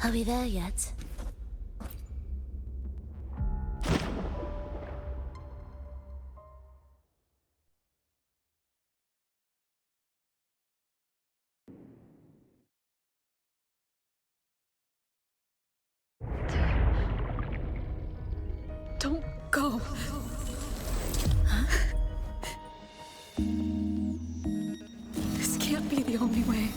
Are we there yet? Don't go. This can't be the only way.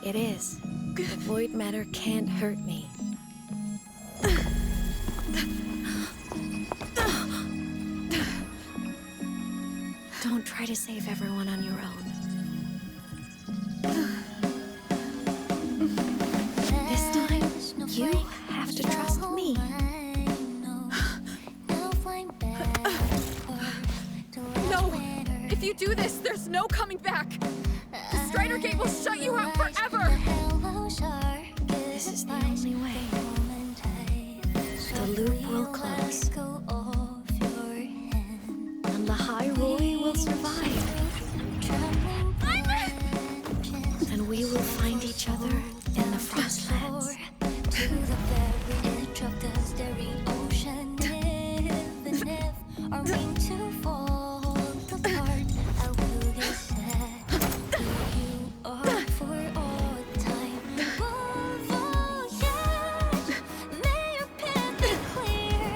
It is. The void matter can't hurt me. Don't try to save everyone on your own. This time, you have to trust me. No! If you do this, there's no coming back! The Strider Gate will shut you out forever! This is the only way. The loop will close. And Lahai Roi will survive. And we will find each other in the Frostlands. To the very edge of the starry ocean. Even if our wings to fall apart, I will get set. You are for all time. Oh, yes. May your path be clear.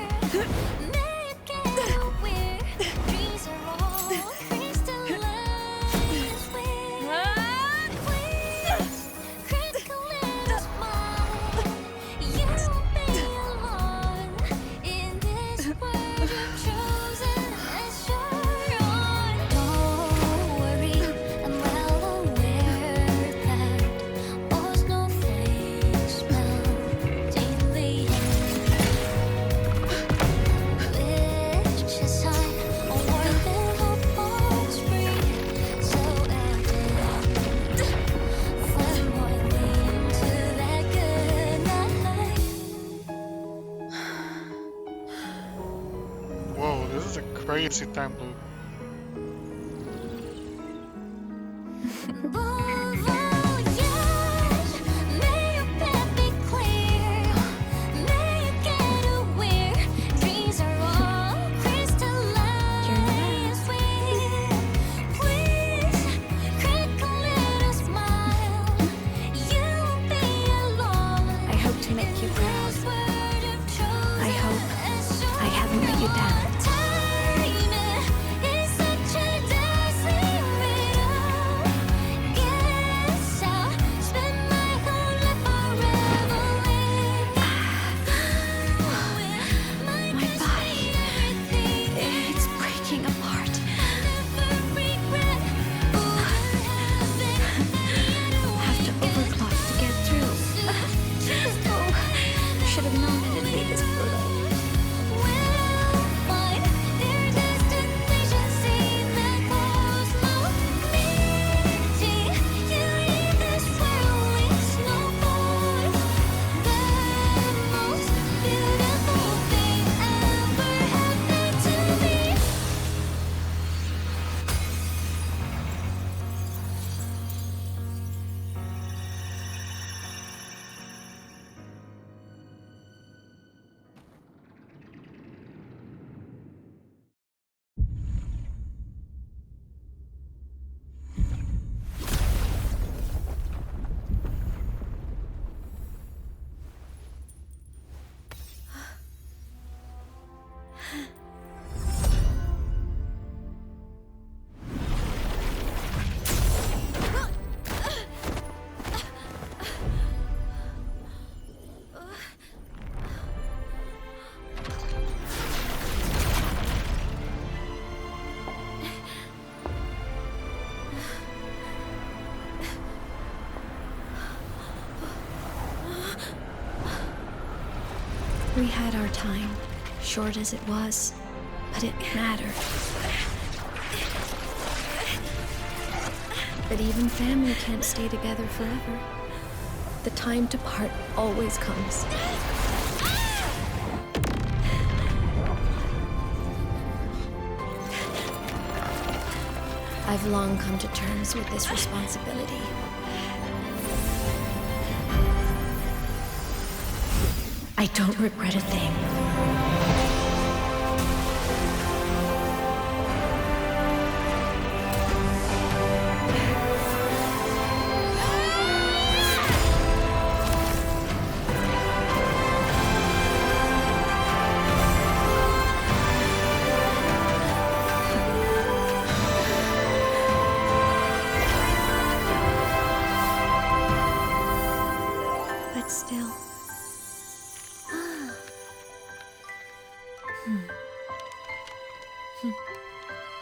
May you get aware. Dreams are all crystallized with please. Critical little smile. You won't be alone in this world you've chosen as your own. Don't worry, I'm well aware that all snowflakes melt in the air. Which is sign a world that hope won't spring so evident. One more lean to that good night. Whoa, this is a crazy time loop. Above all, yes, may your path be clear. May you get aware. Dreams are all crystallized with please, critical little smile. You won't be alone. I hope to make you proud. This word of chosen I hope as your I haven't let you down. time is such a dazzling riddle. Guess I'll spend my whole life forever with my body. everything. It's breaking apart. Never regret. Have to overclock to get through. Oh, should have known it'd be this brutal. We'll find their destination, see the cosmos meeting. You leave this world with snowfall. The most beautiful thing ever happened to me. We had our time, short as it was, but it mattered. But even family can't stay together forever. The time to part always comes. I've long come to terms with this responsibility. I don't regret a thing. But still.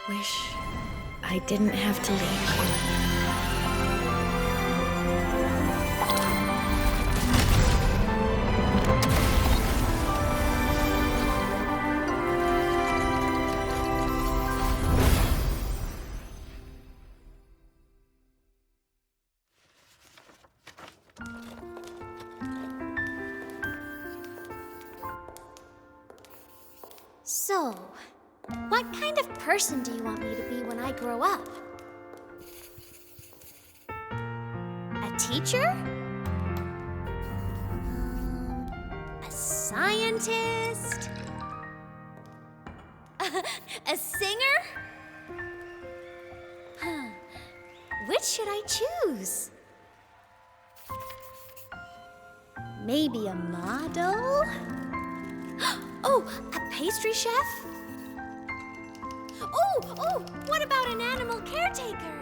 Wish I didn't have to leave you. So, what kind of person do you want me to be when I grow up? A teacher? A scientist? A singer? Huh. Which should I choose? Maybe a model? Oh, a pastry chef? Oh, what about an animal caretaker?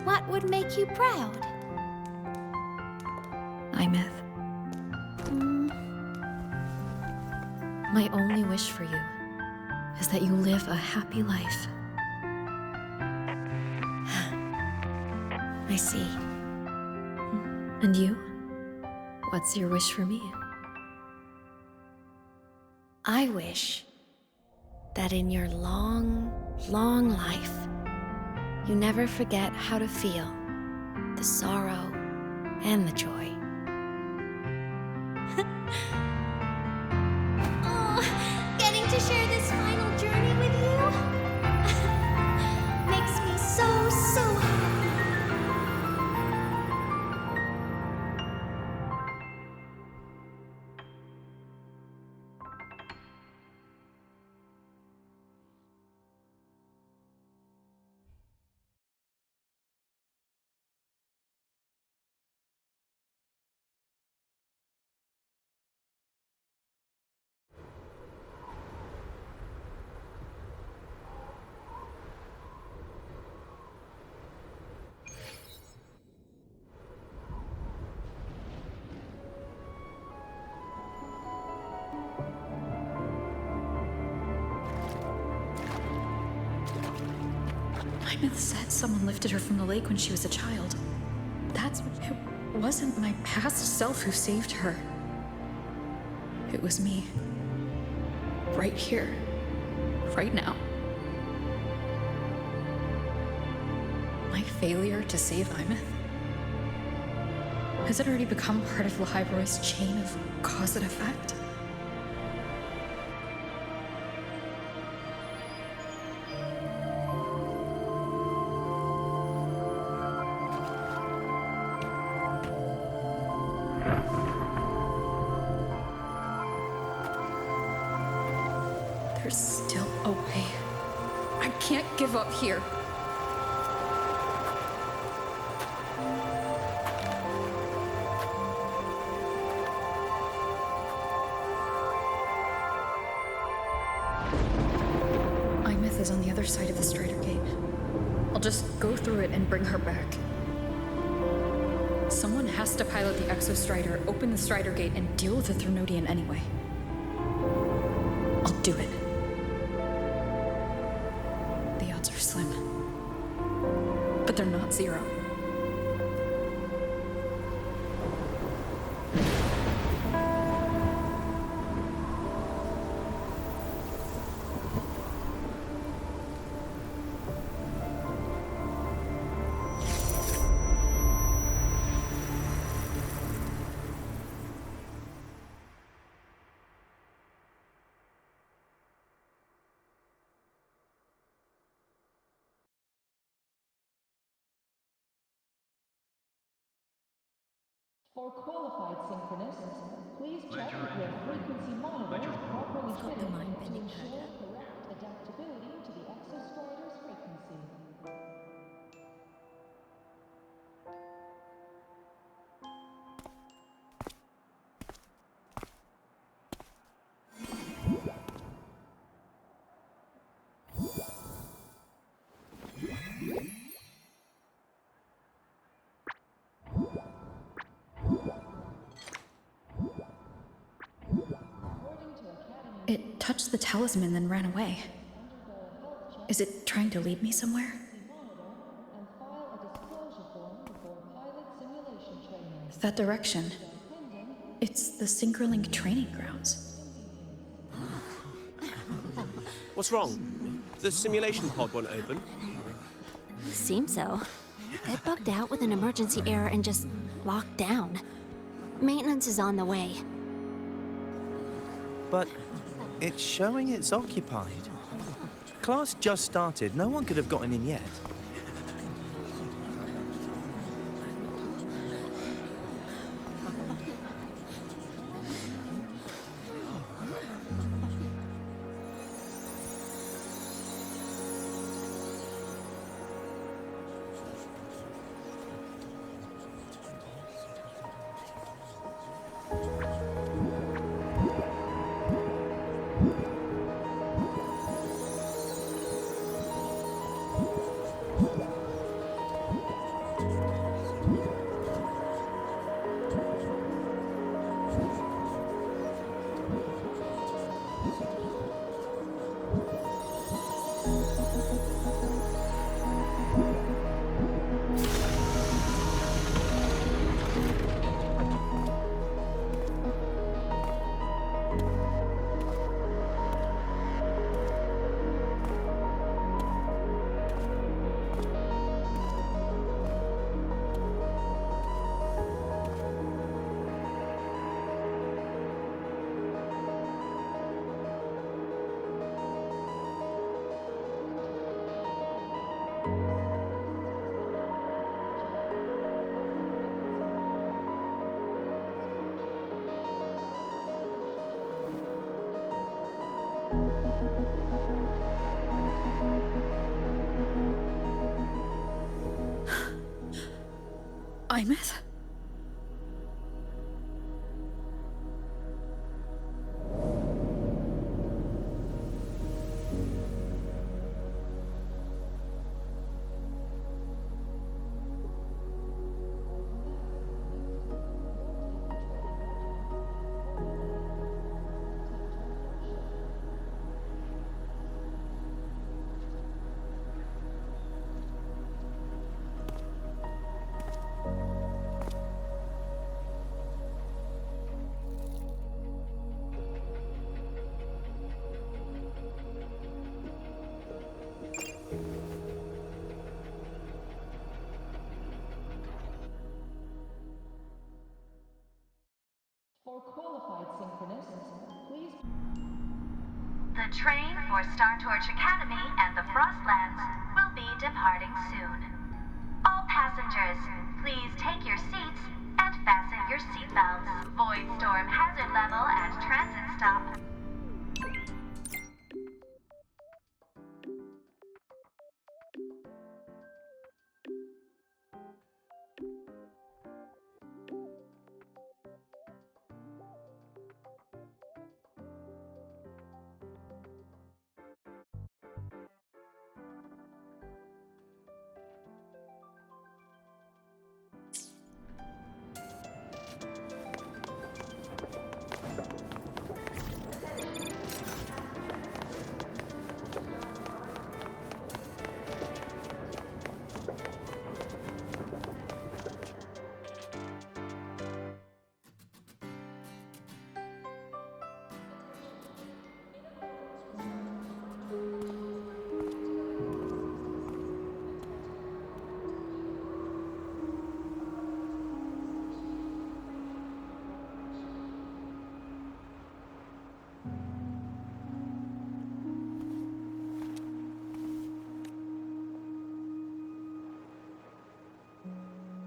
What would make you proud? Imeth. My only wish for you is that you live a happy life. I see. And you? What's your wish for me? I wish that in your long, long life, you never forget how to feel the sorrow and the joy. Oh, getting to share this final journey with you makes me so happy. Imeth said someone lifted her from the lake when she was a child. It wasn't my past self who saved her. It was me. Right here. Right now. My failure to save Imeth? Has it already become part of Lahai Roi's chain of cause and effect? There's still a way. I can't give up here. Imeth is on the other side of the Strider Gate. I'll just go through it and bring her back. Someone has to pilot the Exo Strider, open the Strider Gate, and deal with the Thrunodian anyway. I'll do it. The odds are slim. But they're not zero. For qualified synchronists, please check if your frequency monitor is properly Got the fitted mind to bending ensure herder. correct adaptability to the exostrider's frequency. It touched the talisman, then ran away. Is it trying to lead me somewhere? And file a disclosure form before pilot simulation training. That direction. It's the Synchrolink training grounds. What's wrong? The simulation pod won't open? Seems so. It bugged out with an emergency error and just locked down. Maintenance is on the way. But it's showing it's occupied. Class just started. No one could have gotten in yet. Imeth? For qualified synchronists, please. The train for Star Torch Academy and the Frostlands will be departing soon. All passengers, please take your seats and fasten your seatbelts. Void storm hazard level at transit stop.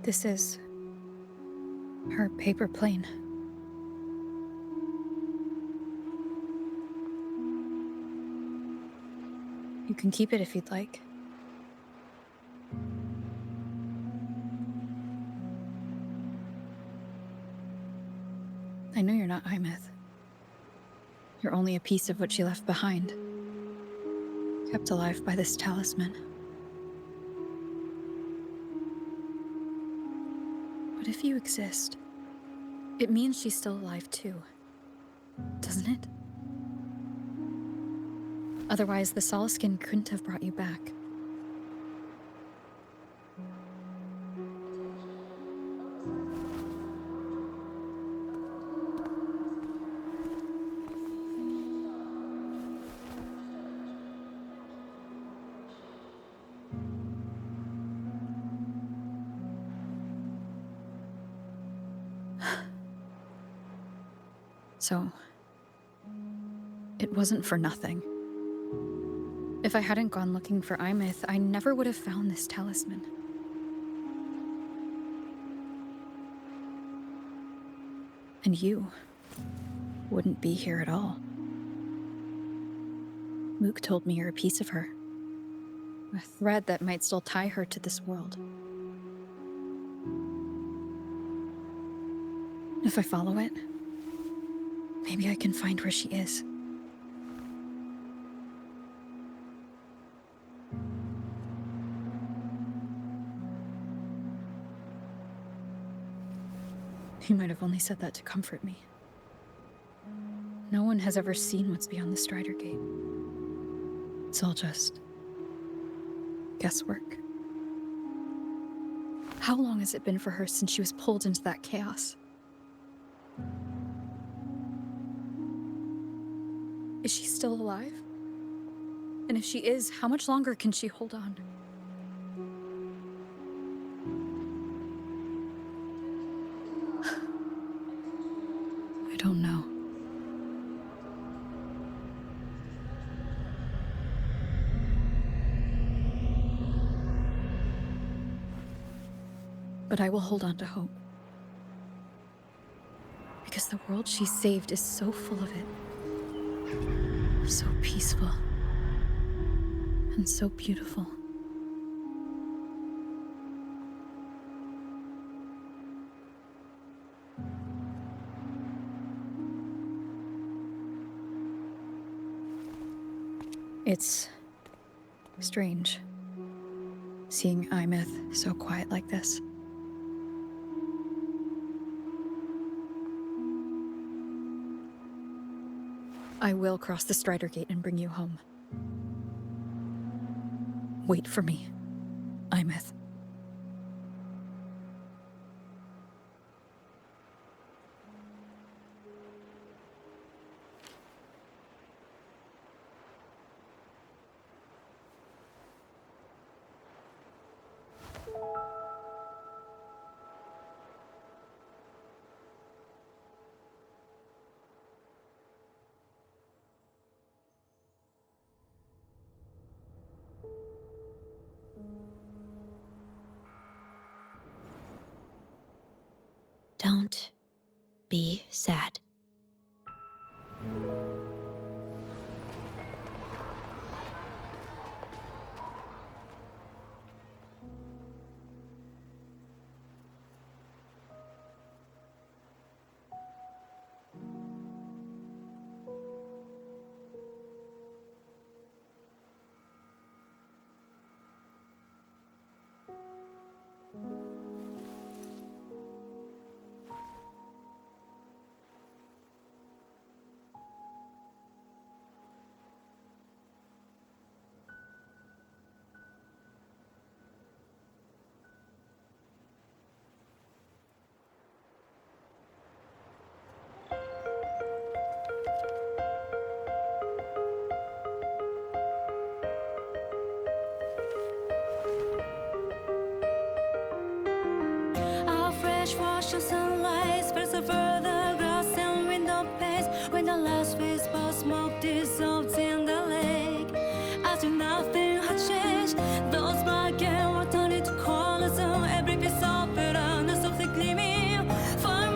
This is Her paper plane. You can keep it if you'd like. I know you're not Imeth. You're only a piece of what she left behind, kept alive by this talisman. But if you exist, it means she's still alive too, doesn't it? Otherwise, the Solaskin couldn't have brought you back. So, it wasn't for nothing. If I hadn't gone looking for Imeth, I never would have found this talisman. And you wouldn't be here at all. Mook told me you're a piece of her. A thread that might still tie her to this world. If I follow it, maybe I can find where she is. He might have only said that to comfort me. No one has ever seen what's beyond the Strider Gate. It's all just guesswork. How long has it been for her since she was pulled into that chaos? Is she still alive? And if she is, how much longer can she hold on? I don't know. But I will hold on to hope. Because the world she saved is so full of it. So peaceful. And so beautiful. It's strange, seeing Imeth so quiet like this. I will cross the Strider Gate and bring you home. Wait for me, Imeth. Don't be sad. Wash the sunlight, spreads over the grass and window panes. When the last whisper of smoke dissolves in the lake, as if nothing had changed, those black and white turned into colors, and every piece of it, and softly gleaming. For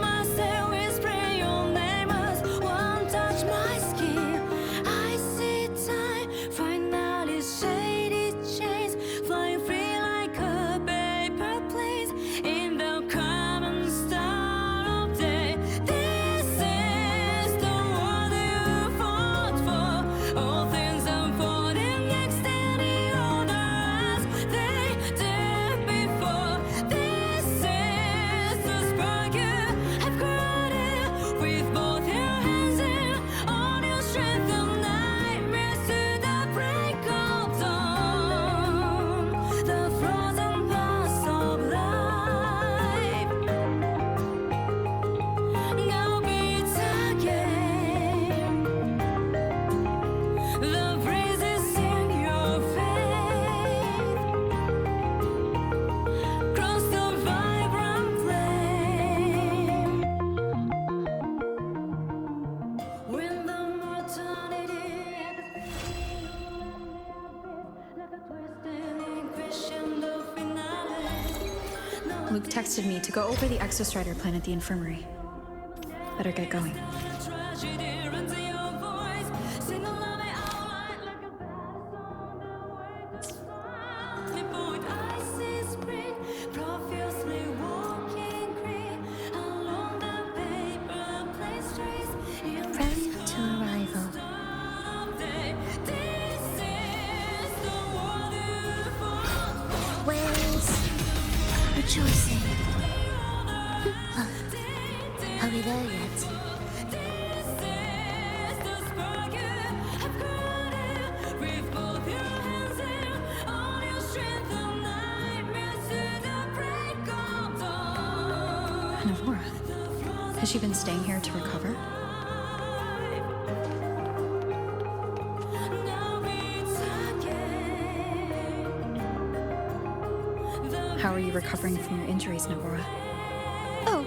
Luke texted me to go over the Exostrider plan at the infirmary. Better get going. Prep to arrival. Where's rejoicing? Are we there yet? Navora, has she been staying here to recover? How are you recovering from your injuries, Navora? Oh,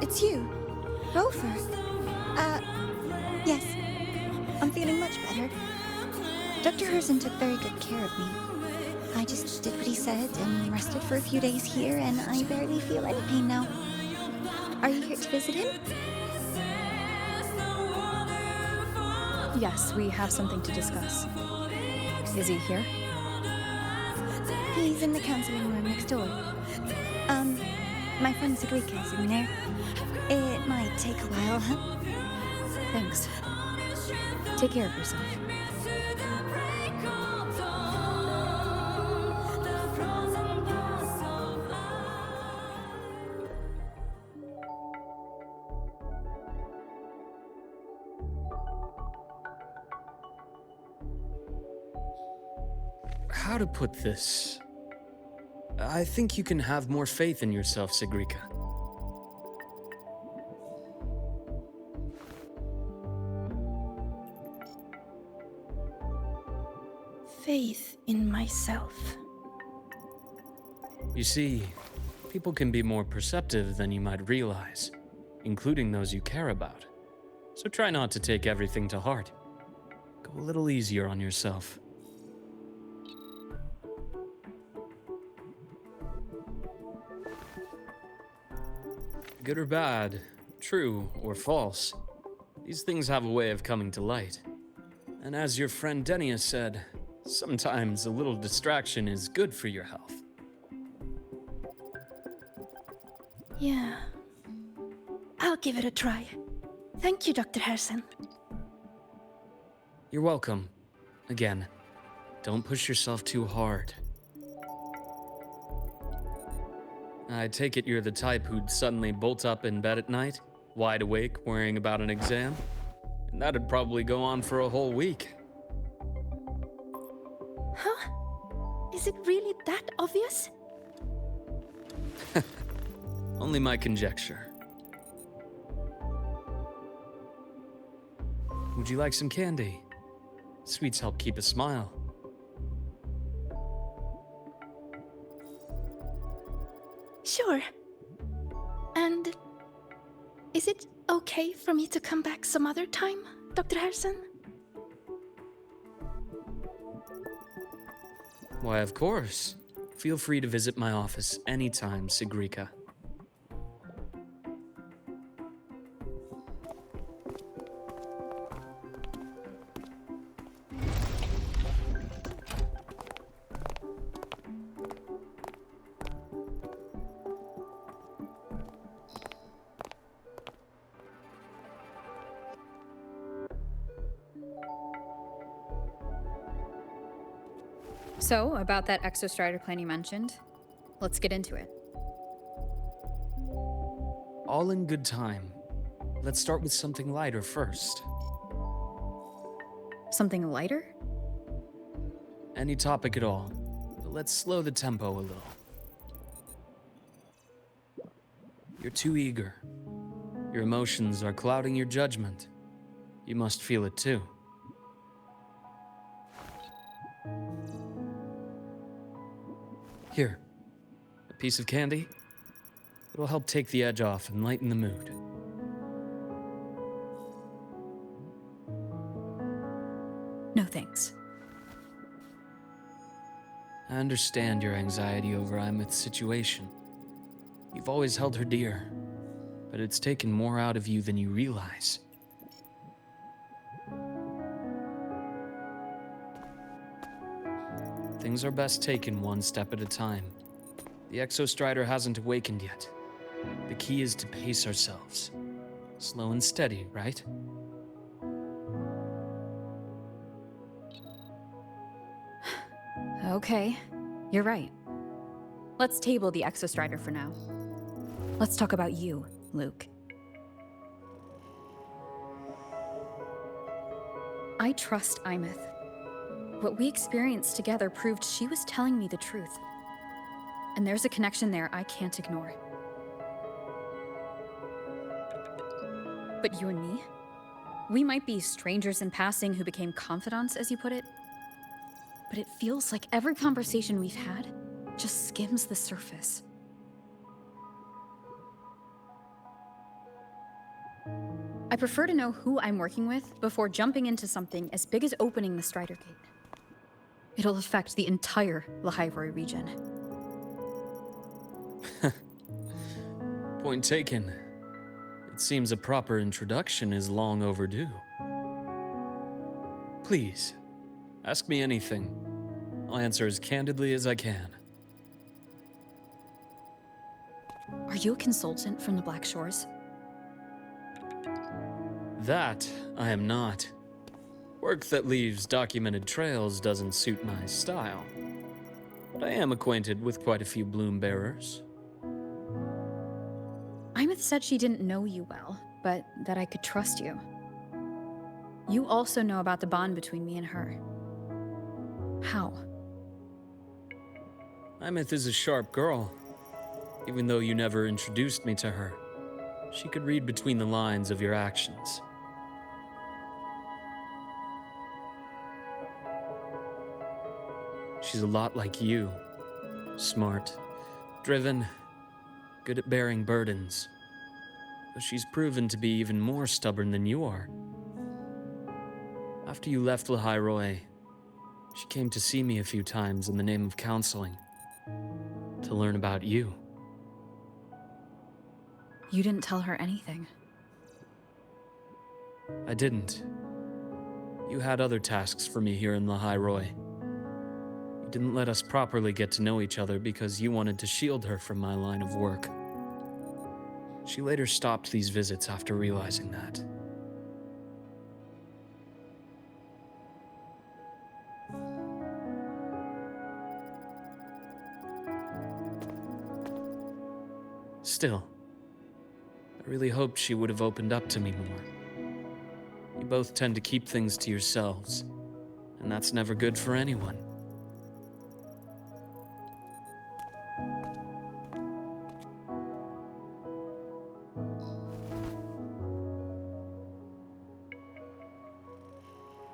it's you. Rover. Yes. I'm feeling much better. Dr. Herson took very good care of me. I just did what he said and rested for a few days here, and I barely feel any pain now. Are you here to visit him? Yes, we have something to discuss. Is he here? He's in the counseling room next door. My friend Sigrika is in there. It might take a while. Thanks. Take care of yourself. How to put this? I think you can have more faith in yourself, Sigrika. Faith in myself. You see, people can be more perceptive than you might realize, including those you care about. So try not to take everything to heart. Go a little easier on yourself. Good or bad, true or false, these things have a way of coming to light. And as your friend Denia said, sometimes a little distraction is good for your health. Yeah. I'll give it a try. Thank you, Dr. Herson. You're welcome. Again, don't push yourself too hard. I take it you're the type who'd suddenly bolt up in bed at night, wide awake, worrying about an exam? And that'd probably go on for a whole week. Huh? Is it really that obvious? Only my conjecture. Would you like some candy? Sweets help keep a smile. Sure. And is it okay for me to come back some other time, Dr. Herson? Why, of course. Feel free to visit my office anytime, Sigrika. So, about that Exostrider plan you mentioned, let's get into it. All in good time. Let's start with something lighter first. Something lighter? Any topic at all. But let's slow the tempo a little. You're too eager. Your emotions are clouding your judgment. You must feel it too. Here, a piece of candy. It'll help take the edge off and lighten the mood. No thanks. I understand your anxiety over Imith's situation. You've always held her dear, but it's taken more out of you than you realize. Things are best taken one step at a time. The Exostrider hasn't awakened yet. The key is to pace ourselves. Slow and steady, right? Okay, you're right. Let's table the Exostrider for now. Let's talk about you, Luke. I trust Imeth. What we experienced together proved she was telling me the truth. And there's a connection there I can't ignore. But you and me? We might be strangers in passing who became confidants, as you put it. But it feels like every conversation we've had just skims the surface. I prefer to know who I'm working with before jumping into something as big as opening the Strider Gate. It'll affect the entire Lahai Roi region. Point taken. It seems a proper introduction is long overdue. Please, ask me anything. I'll answer as candidly as I can. Are you a consultant from the Black Shores? That I am not. Work that leaves documented trails doesn't suit my style. But I am acquainted with quite a few bloom bearers. Imeth said she didn't know you well, but that I could trust you. You also know about the bond between me and her. How? Imeth is a sharp girl. Even though you never introduced me to her, she could read between the lines of your actions. She's a lot like you. Smart, driven, good at bearing burdens. But she's proven to be even more stubborn than you are. After you left Lahai Roi, she came to see me a few times in the name of counseling, to learn about you. You didn't tell her anything. I didn't. You had other tasks for me here in Lahai Roi. You didn't let us properly get to know each other because you wanted to shield her from my line of work. She later stopped these visits after realizing that. Still, I really hoped she would have opened up to me more. You both tend to keep things to yourselves, and that's never good for anyone.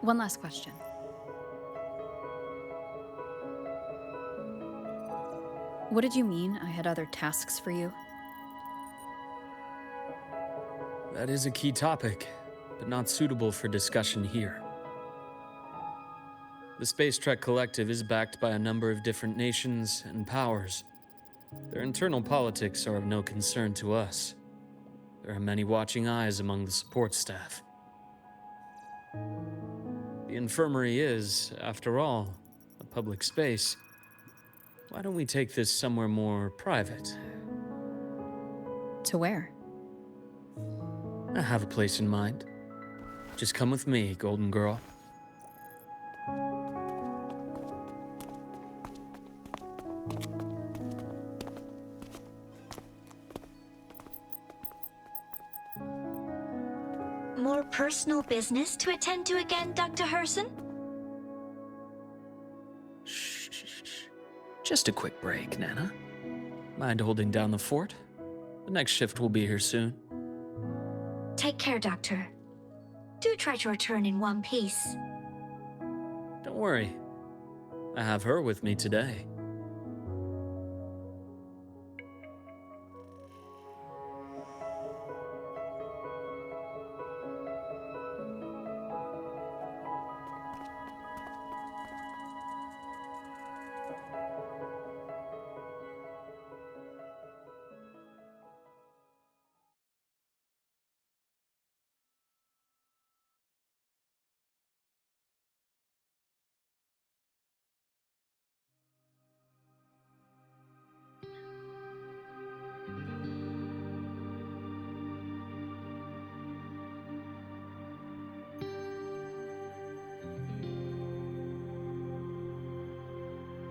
One last question. What did you mean I had other tasks for you? That is a key topic, but not suitable for discussion here. The Space Trek Collective is backed by a number of different nations and powers. Their internal politics are of no concern to us. There are many watching eyes among the support staff. The infirmary is, after all, a public space. Why don't we take this somewhere more private? To where? I have a place in mind. Just come with me, Golden Girl. More personal business to attend to again, Dr. Herson? Shh. Just a quick break, Nana. Mind holding down the fort? The next shift will be here soon. Take care, Doctor. Do try to return in one piece. Don't worry. I have her with me today.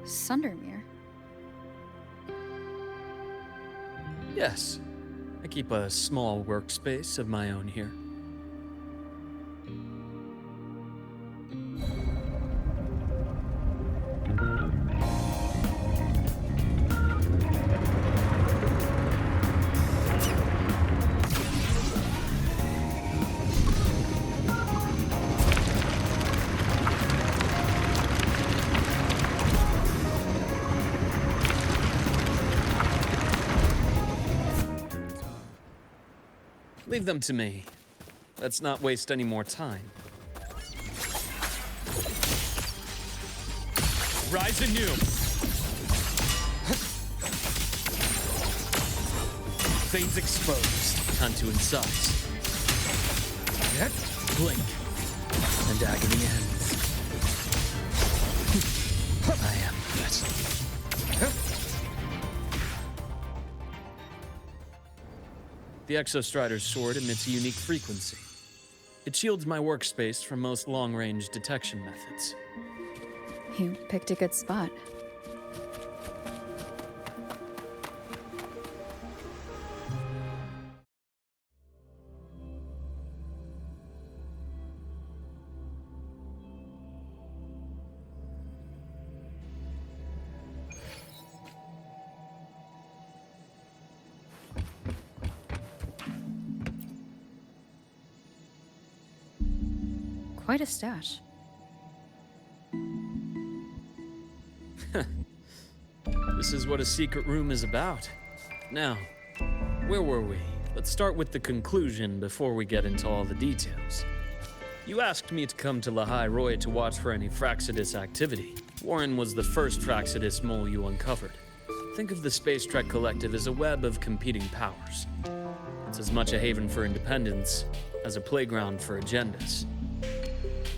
Sundermere? Yes, I keep a small workspace of my own here. Leave them to me. Let's not waste any more time. Rise anew! Veins exposed. Time to incise. Blink. And agony ends. I am that. The Exostrider's sword emits a unique frequency. It shields my workspace from most long-range detection methods. You picked a good spot. Quite a stash. This is what a secret room is about. Now, where were we? Let's start with the conclusion before we get into all the details. You asked me to come to Lahai Roi to watch for any Fraxidus activity. Warren was the first Fraxidus mole you uncovered. Think of the Space Trek Collective as a web of competing powers. It's as much a haven for independence as a playground for agendas.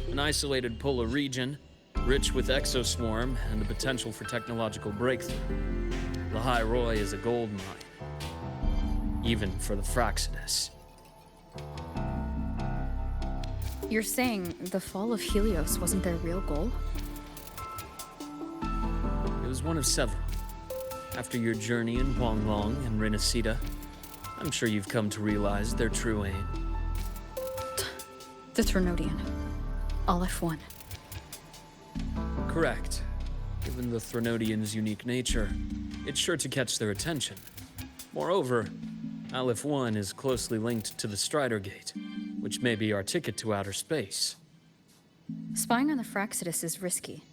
An isolated polar region, rich with exoswarm and the potential for technological breakthrough. Lahai Roi is a gold mine, even for the Fraxidus. You're saying the fall of Helios wasn't their real goal? It was one of several. After your journey in Huanglong and Renacida, I'm sure you've come to realize their true aim. The Trinodian. Aleph 1. Correct. Given the Threnodians' unique nature, it's sure to catch their attention. Moreover, Aleph 1 is closely linked to the Strider Gate, which may be our ticket to outer space. Spying on the Fraxidus is risky.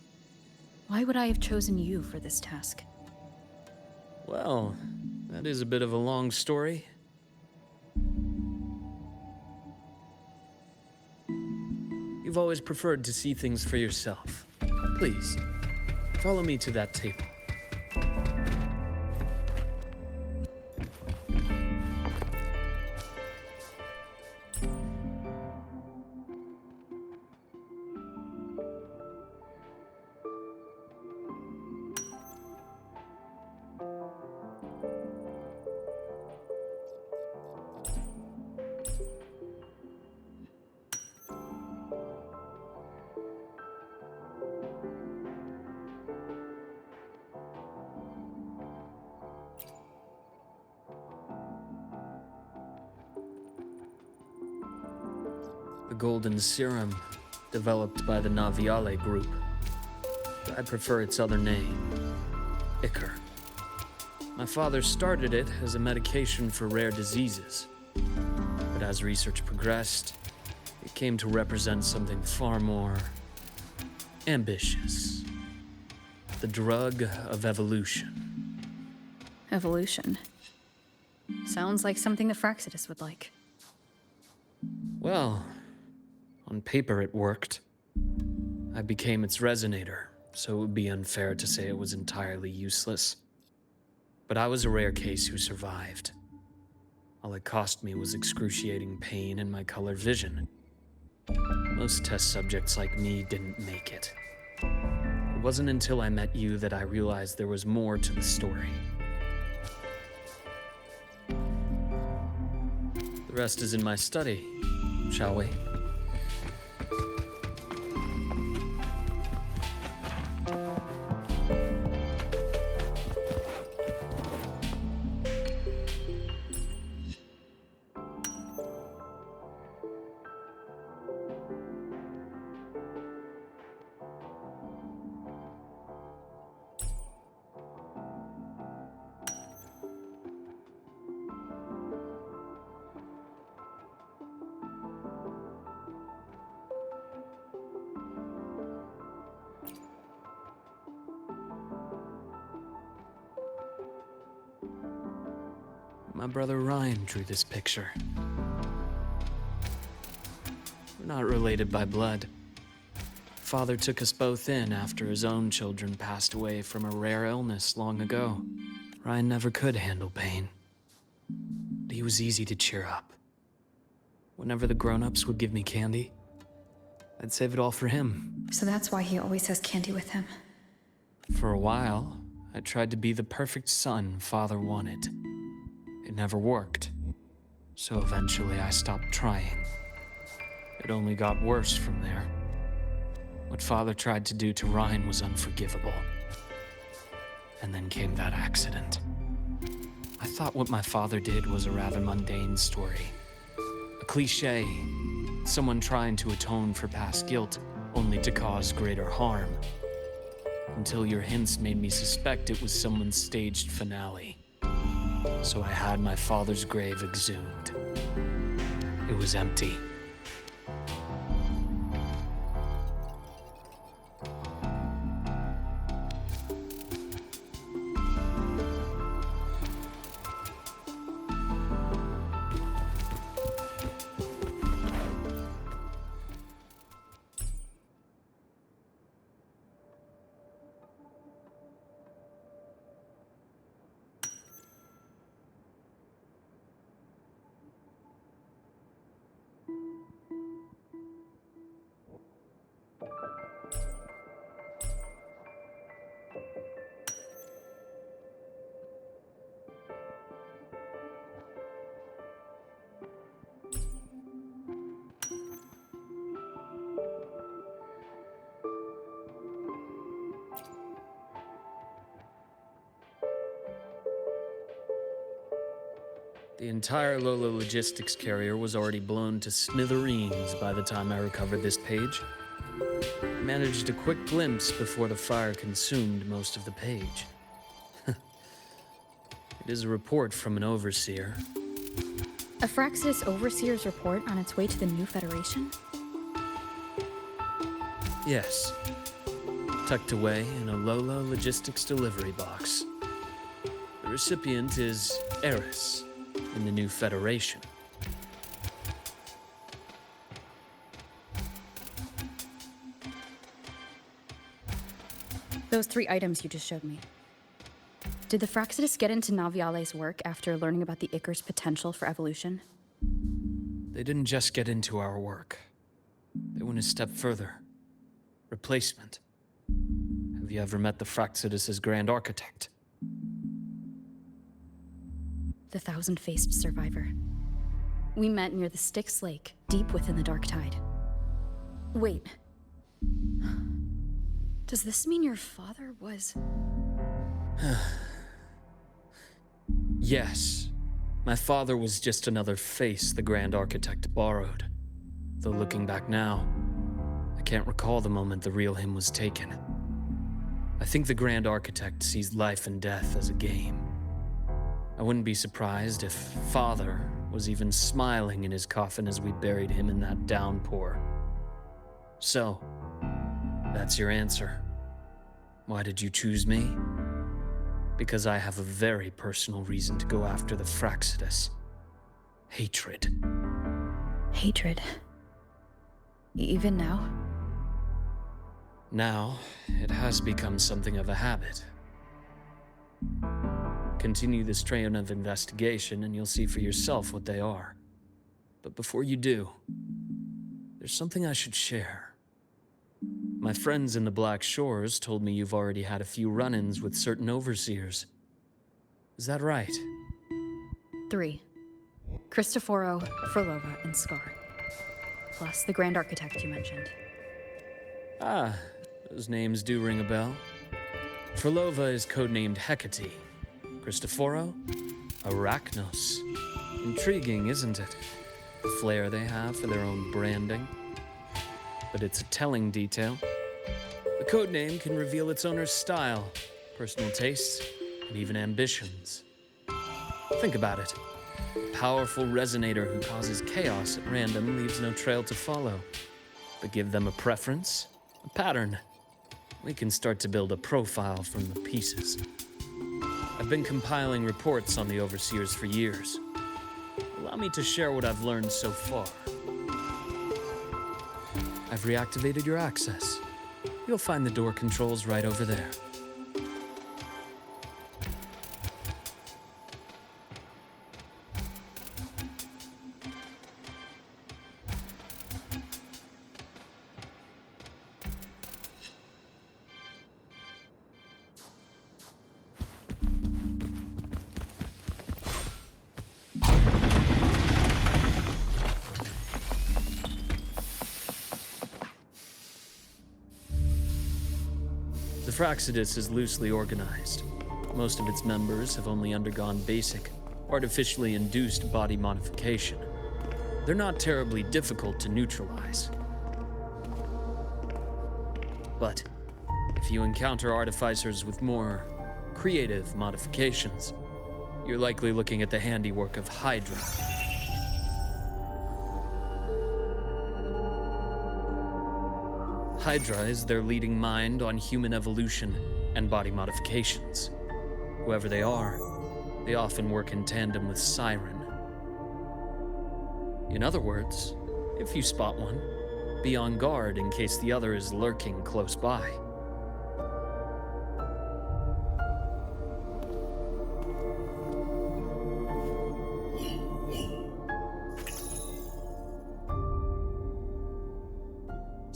Why would I have chosen you for this task? Well, that is a bit of a long story. You've always preferred to see things for yourself. Please, follow me to that table. The golden serum, developed by the Naviale group. I prefer its other name, Ichor. My father started it as a medication for rare diseases. But as research progressed, it came to represent something far more ambitious. The drug of evolution. Evolution. Sounds like something the Fraxidus would like. Well, on paper it worked. I became its resonator, so it would be unfair to say it was entirely useless. But I was a rare case who survived. All it cost me was excruciating pain and my colored vision. Most test subjects like me didn't make it. It wasn't until I met you that I realized there was more to the story. The rest is in my study, shall we? My brother Ryan drew this picture. We're not related by blood. Father took us both in after his own children passed away from a rare illness long ago. Ryan never could handle pain. But he was easy to cheer up. Whenever the grown-ups would give me candy, I'd save it all for him. So that's why he always has candy with him. For a while, I tried to be the perfect son Father wanted. It never worked. So eventually I stopped trying. It only got worse from there. What Father tried to do to Ryan was unforgivable. And then came that accident. I thought what my father did was a rather mundane story. A cliché. Someone trying to atone for past guilt, only to cause greater harm. Until your hints made me suspect it was someone's staged finale. So I had my father's grave exhumed. It was empty. The entire Lola logistics carrier was already blown to smithereens by the time I recovered this page. I managed a quick glimpse before the fire consumed most of the page. It is a report from an overseer. A Fraxis Overseer's report on its way to the new Federation? Yes. Tucked away in a Lola logistics delivery box. The recipient is Eris in the new Federation. Those 3 items you just showed me. Did the Fraxidus get into Naviale's work after learning about the Icar's potential for evolution? They didn't just get into our work. They went a step further. Replacement. Have you ever met the Fraxidus' Grand Architect? The thousand-faced survivor. We met near the Styx Lake, deep within the Dark Tide. Wait. Does this mean your father was... Yes. My father was just another face the Grand Architect borrowed. Though looking back now, I can't recall the moment the real him was taken. I think the Grand Architect sees life and death as a game. I wouldn't be surprised if Father was even smiling in his coffin as we buried him in that downpour. So, that's your answer. Why did you choose me? Because I have a very personal reason to go after the Fraxidus. Hatred. Hatred. Even now? Now, it has become something of a habit. Continue this train of investigation and you'll see for yourself what they are. But before you do, there's something I should share. My friends in the Black Shores told me you've already had a few run-ins with certain overseers. Is that right? 3. Cristoforo, Frolova, and Scar. Plus the Grand Architect you mentioned. Ah, those names do ring a bell. Frolova is codenamed Hecate. Cristoforo? Arachnos. Intriguing, isn't it? The flair they have for their own branding. But it's a telling detail. The codename can reveal its owner's style, personal tastes, and even ambitions. Think about it. A powerful resonator who causes chaos at random leaves no trail to follow. But give them a preference, a pattern. We can start to build a profile from the pieces. I've been compiling reports on the Overseers for years. Allow me to share what I've learned so far. I've reactivated your access. You'll find the door controls right over there. The Fraxidus is loosely organized. Most of its members have only undergone basic, artificially induced body modification. They're not terribly difficult to neutralize. But if you encounter artificers with more creative modifications, you're likely looking at the handiwork of Hydra. Hydra is their leading mind on human evolution and body modifications. Whoever they are, they often work in tandem with Siren. In other words, if you spot one, be on guard in case the other is lurking close by.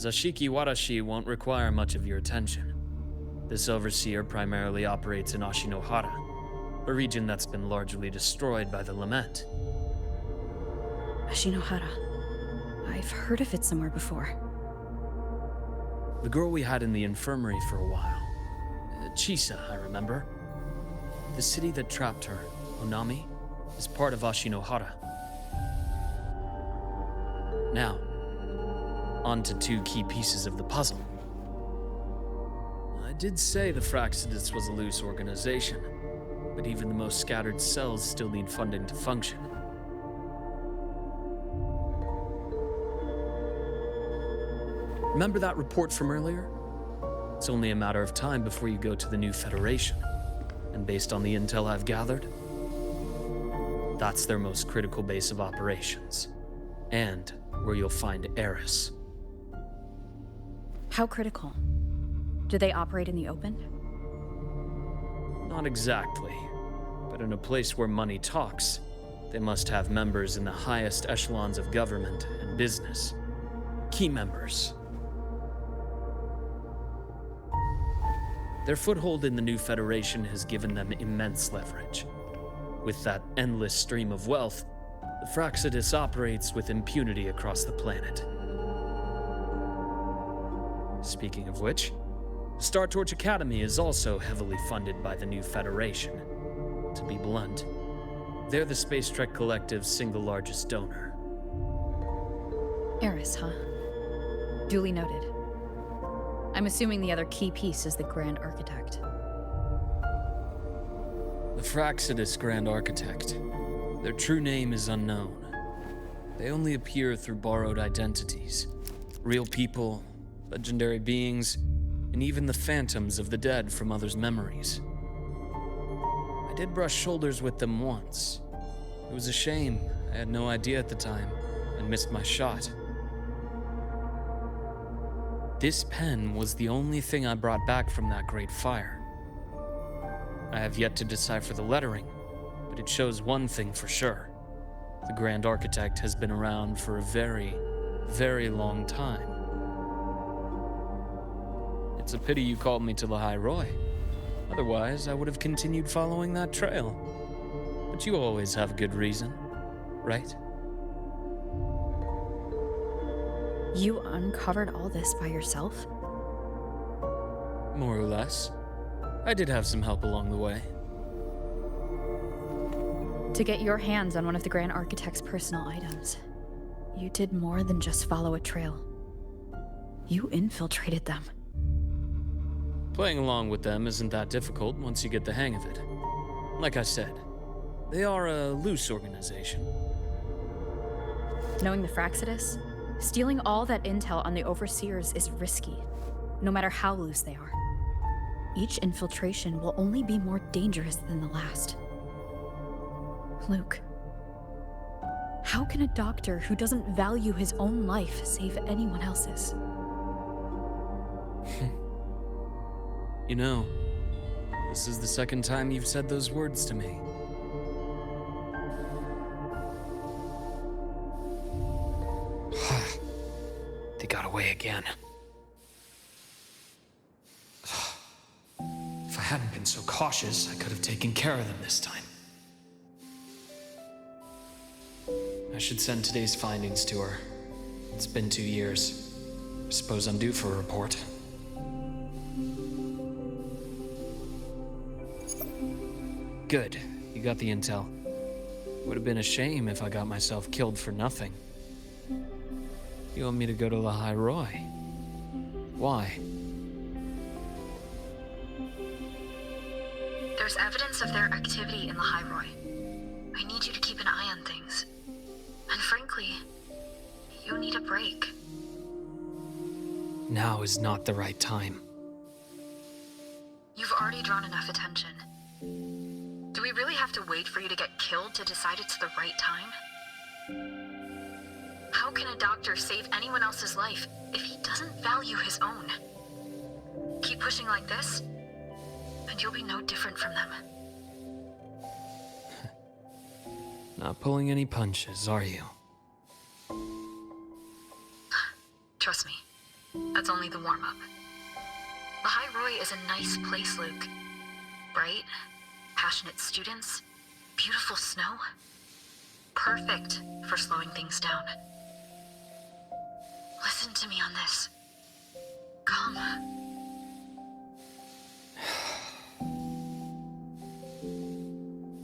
Zashiki Warashi won't require much of your attention. This overseer primarily operates in Ashinohara, a region that's been largely destroyed by the Lament. Ashinohara. I've heard of it somewhere before. The girl we had in the infirmary for a while. Chisa, I remember. The city that trapped her, Onami, is part of Ashinohara. Now, on to two key pieces of the puzzle. I did say the Fraxidus was a loose organization, but even the most scattered cells still need funding to function. Remember that report from earlier? It's only a matter of time before you go to the new Federation, and based on the intel I've gathered, that's their most critical base of operations, and where you'll find Eris. How critical? Do they operate in the open? Not exactly, but in a place where money talks, they must have members in the highest echelons of government and business. Key members. Their foothold in the new Federation has given them immense leverage. With that endless stream of wealth, the Fraxidus operates with impunity across the planet. Speaking of which, Star Torch Academy is also heavily funded by the new Federation. To be blunt, they're the Space Trek Collective's single largest donor. Eris, huh? Duly noted. I'm assuming the other key piece is the Grand Architect. The Fraxidus Grand Architect. Their true name is unknown. They only appear through borrowed identities. Real people, legendary beings, and even the phantoms of the dead from others' memories. I did brush shoulders with them once. It was a shame. I had no idea at the time, and missed my shot. This pen was the only thing I brought back from that great fire. I have yet to decipher the lettering, but it shows one thing for sure. The Grand Architect has been around for a very, very long time. It's a pity you called me to Lahai Roi. Otherwise, I would have continued following that trail. But you always have a good reason, right? You uncovered all this by yourself? More or less. I did have some help along the way. To get your hands on one of the Grand Architect's personal items, you did more than just follow a trail. You infiltrated them. Playing along with them isn't that difficult once you get the hang of it. Like I said, they are a loose organization. Knowing the Fraxidus, stealing all that intel on the Overseers is risky, no matter how loose they are. each infiltration will only be more dangerous than the last. Luke, how can a doctor who doesn't value his own life save anyone else's? You know, this is the second time you've said those words to me. They got away again. If I hadn't been so cautious, I could have taken care of them this time. I should send today's findings to her. It's been 2 years. I suppose I'm due for a report. Good. You got the intel. Would have been a shame if I got myself killed for nothing. You want me to go to Lahai Roi? Why? There's evidence of their activity in Lahai Roi. I need you to keep an eye on things. And frankly, you need a break. Now is not the right time. You've already drawn enough attention. Do we really have to wait for you to get killed to decide it's the right time? How can a doctor save anyone else's life if he doesn't value his own? Keep pushing like this, and you'll be no different from them. Not pulling any punches, are you? Trust me, that's only the warm-up. Lahai Roi is a nice place, Luke. Bright, passionate students, beautiful snow. Perfect for slowing things down. Listen to me on this. Come.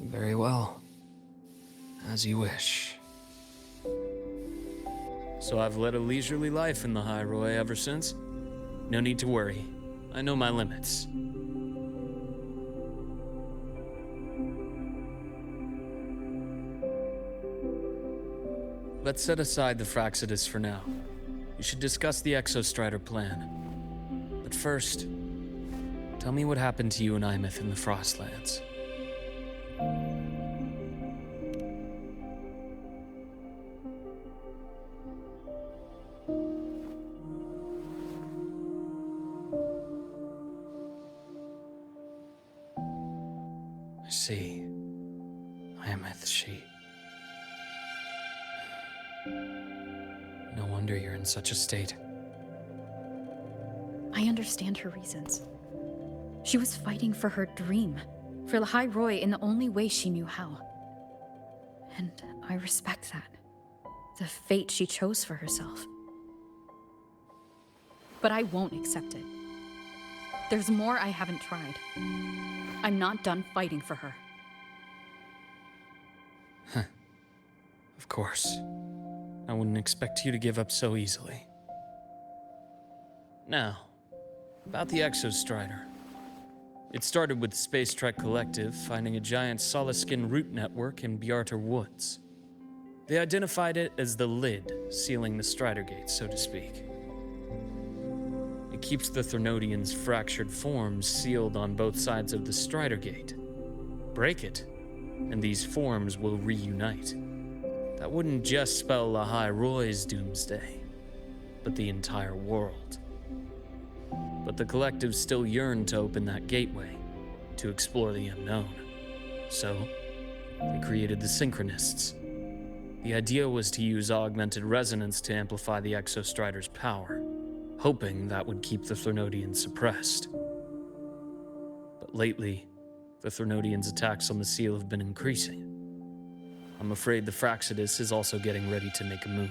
Very well. As you wish. So I've led a leisurely life in the Lahai Roi ever since. No need to worry. I know my limits. Let's set aside the Fraxidus for now. We should discuss the Exostrider plan. But first, tell me what happened to you and Imeth in the Frostlands. I see. Imeth, she... No wonder you're in such a state. I understand her reasons. She was fighting for her dream, for Lahai Roi in the only way she knew how. And I respect that. The fate she chose for herself. But I won't accept it. There's more I haven't tried. I'm not done fighting for her. Of course. I wouldn't expect you to give up so easily. Now, about the Exostrider. It started with the Space Trek Collective finding a giant Solaskin root network in Bjartar Woods. They identified it as the lid, sealing the Strider Gate, so to speak. It keeps the Threnodians' fractured forms sealed on both sides of the Strider Gate. Break it, and these forms will reunite. That wouldn't just spell Lahai Roi's doomsday, but the entire world. But the Collective still yearned to open that gateway, to explore the unknown. So, they created the Synchronists. The idea was to use augmented resonance to amplify the Exostrider's power, hoping that would keep the Threnodians suppressed. But lately, the Threnodians' attacks on the seal have been increasing. I'm afraid the Fraxidus is also getting ready to make a move.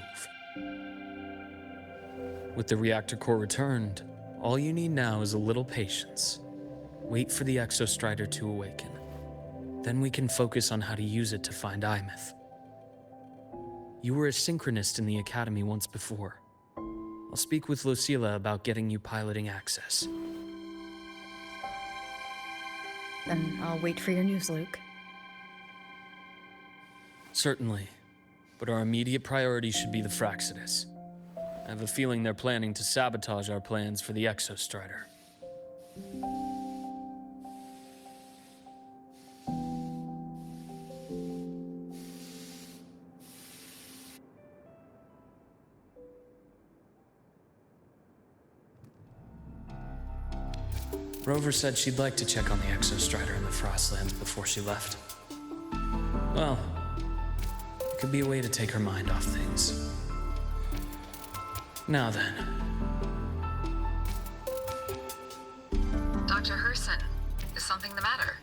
With the reactor core returned, all you need now is a little patience. Wait for the Exostrider to awaken. Then we can focus on how to use it to find Imeth. You were a synchronist in the Academy once before. I'll speak with Lucilla about getting you piloting access. Then I'll wait for your news, Luke. Certainly, but our immediate priority should be the Fraxidus. I have a feeling they're planning to sabotage our plans for the Exostrider. Rover said she'd like to check on the Exostrider in the Frostlands before she left. Well, it could be a way to take her mind off things. Now then. Dr. Herson, is something the matter?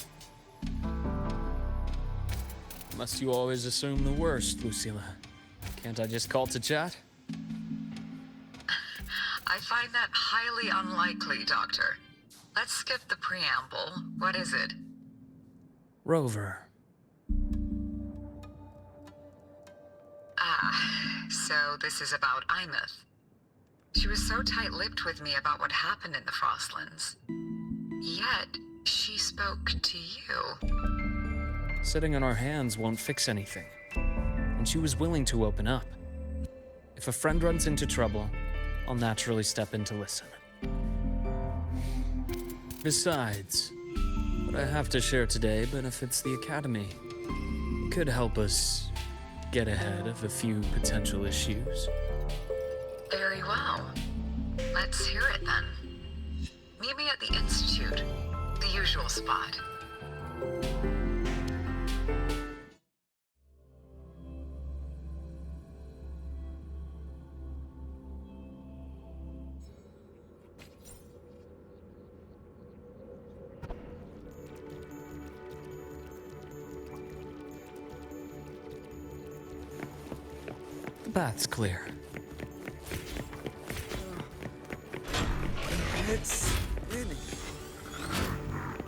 Must you always assume the worst, Lucilla? Can't I just call to chat? I find that highly unlikely, Doctor. Let's skip the preamble. What is it? Rover. So this is about Imeth. She was so tight-lipped with me about what happened in the Frostlands. Yet, she spoke to you. Sitting on our hands won't fix anything. And she was willing to open up. If a friend runs into trouble, I'll naturally step in to listen. Besides, what I have to share today benefits the Academy. It could help us get ahead of a few potential issues. Very well. Let's hear it then. Meet me at the Institute, the usual spot. The bath's clear. It's spinning.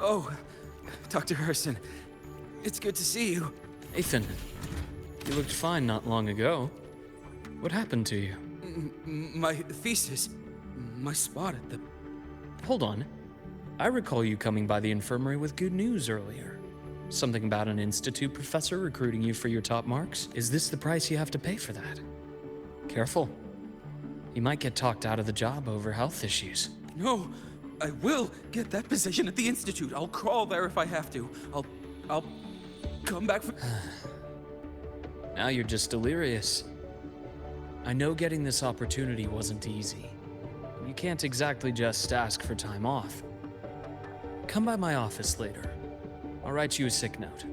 Oh, Dr. Herson, it's good to see you. Ethan, you looked fine not long ago. What happened to you? My thesis, my spot at the... Hold on. I recall you coming by the infirmary with good news earlier. Something about an institute professor recruiting you for your top marks? Is this the price you have to pay for that? Careful. You might get talked out of the job over health issues. No, I will get that position at the Institute. I'll crawl there if I have to. I'll come back for... Now you're just delirious. I know getting this opportunity wasn't easy. You can't exactly just ask for time off. Come by my office later. I'll write you a sick note.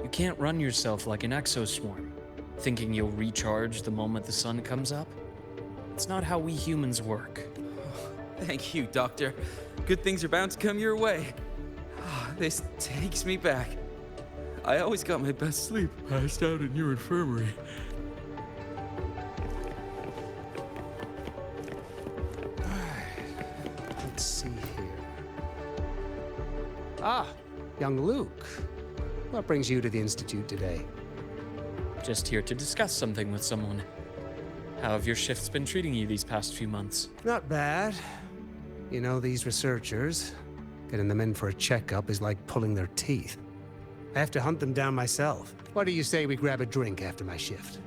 You can't run yourself like an exoswarm, thinking you'll recharge the moment the sun comes up. It's not how we humans work. Thank you, Doctor. Good things are bound to come your way. This takes me back. I always got my best sleep passed out in your infirmary. Let's see here. Ah, young Luke. What brings you to the Institute today? Just here to discuss something with someone. How have your shifts been treating you these past few months? Not bad. You know, these researchers, getting them in for a checkup is like pulling their teeth. I have to hunt them down myself. What do you say we grab a drink after my shift?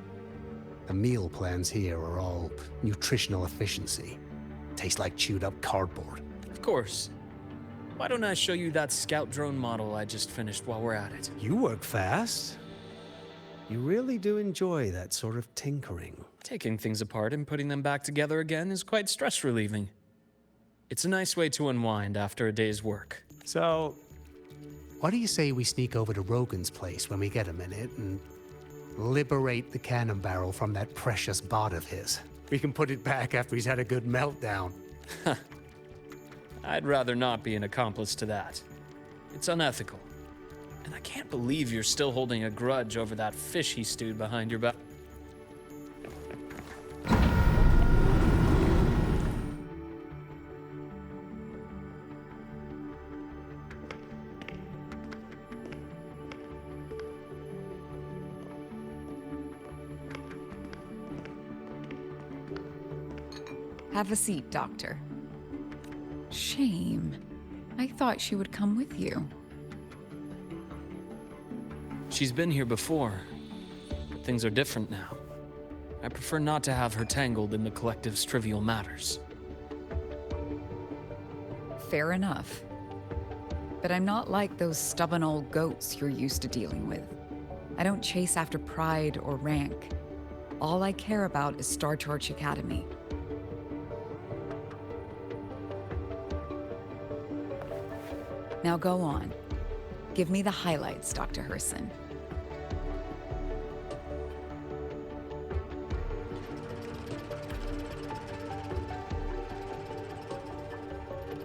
The meal plans here are all nutritional efficiency. Taste like chewed up cardboard. Of course. Why don't I show you that scout drone model I just finished while we're at it? You work fast. You really do enjoy that sort of tinkering. Taking things apart and putting them back together again is quite stress relieving. It's a nice way to unwind after a day's work. So, what do you say we sneak over to Rogan's place when we get a minute and liberate the cannon barrel from that precious bot of his? We can put it back after he's had a good meltdown. I'd rather not be an accomplice to that. It's unethical. And I can't believe you're still holding a grudge over that fish he stewed behind your back. Have a seat, Doctor. Shame. I thought she would come with you. She's been here before, but things are different now. I prefer not to have her tangled in the collective's trivial matters. Fair enough. But I'm not like those stubborn old goats you're used to dealing with. I don't chase after pride or rank. All I care about is Star Torch Academy. Now go on. Give me the highlights, Dr. Herson.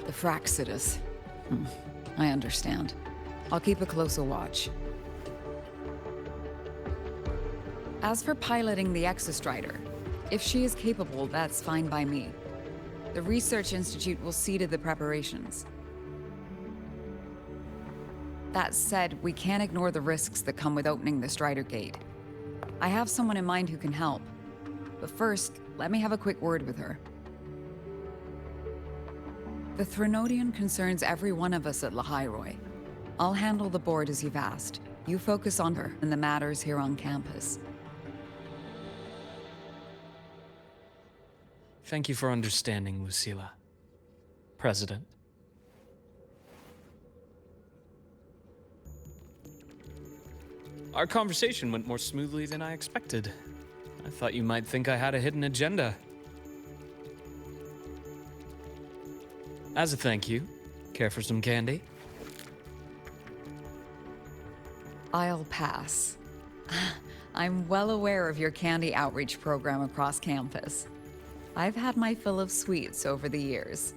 The Fraxidus. I understand. I'll keep a closer watch. As for piloting the Exostrider, if she is capable, that's fine by me. The Research Institute will see to the preparations. That said, we can't ignore the risks that come with opening the Strider Gate. I have someone in mind who can help. But first, let me have a quick word with her. The Threnodian concerns every one of us at Lahai Roi. I'll handle the board as you've asked. You focus on her and the matters here on campus. Thank you for understanding, Lucilla. President. Our conversation went more smoothly than I expected. I thought you might think I had a hidden agenda. As a thank you, care for some candy? I'll pass. I'm well aware of your candy outreach program across campus. I've had my fill of sweets over the years.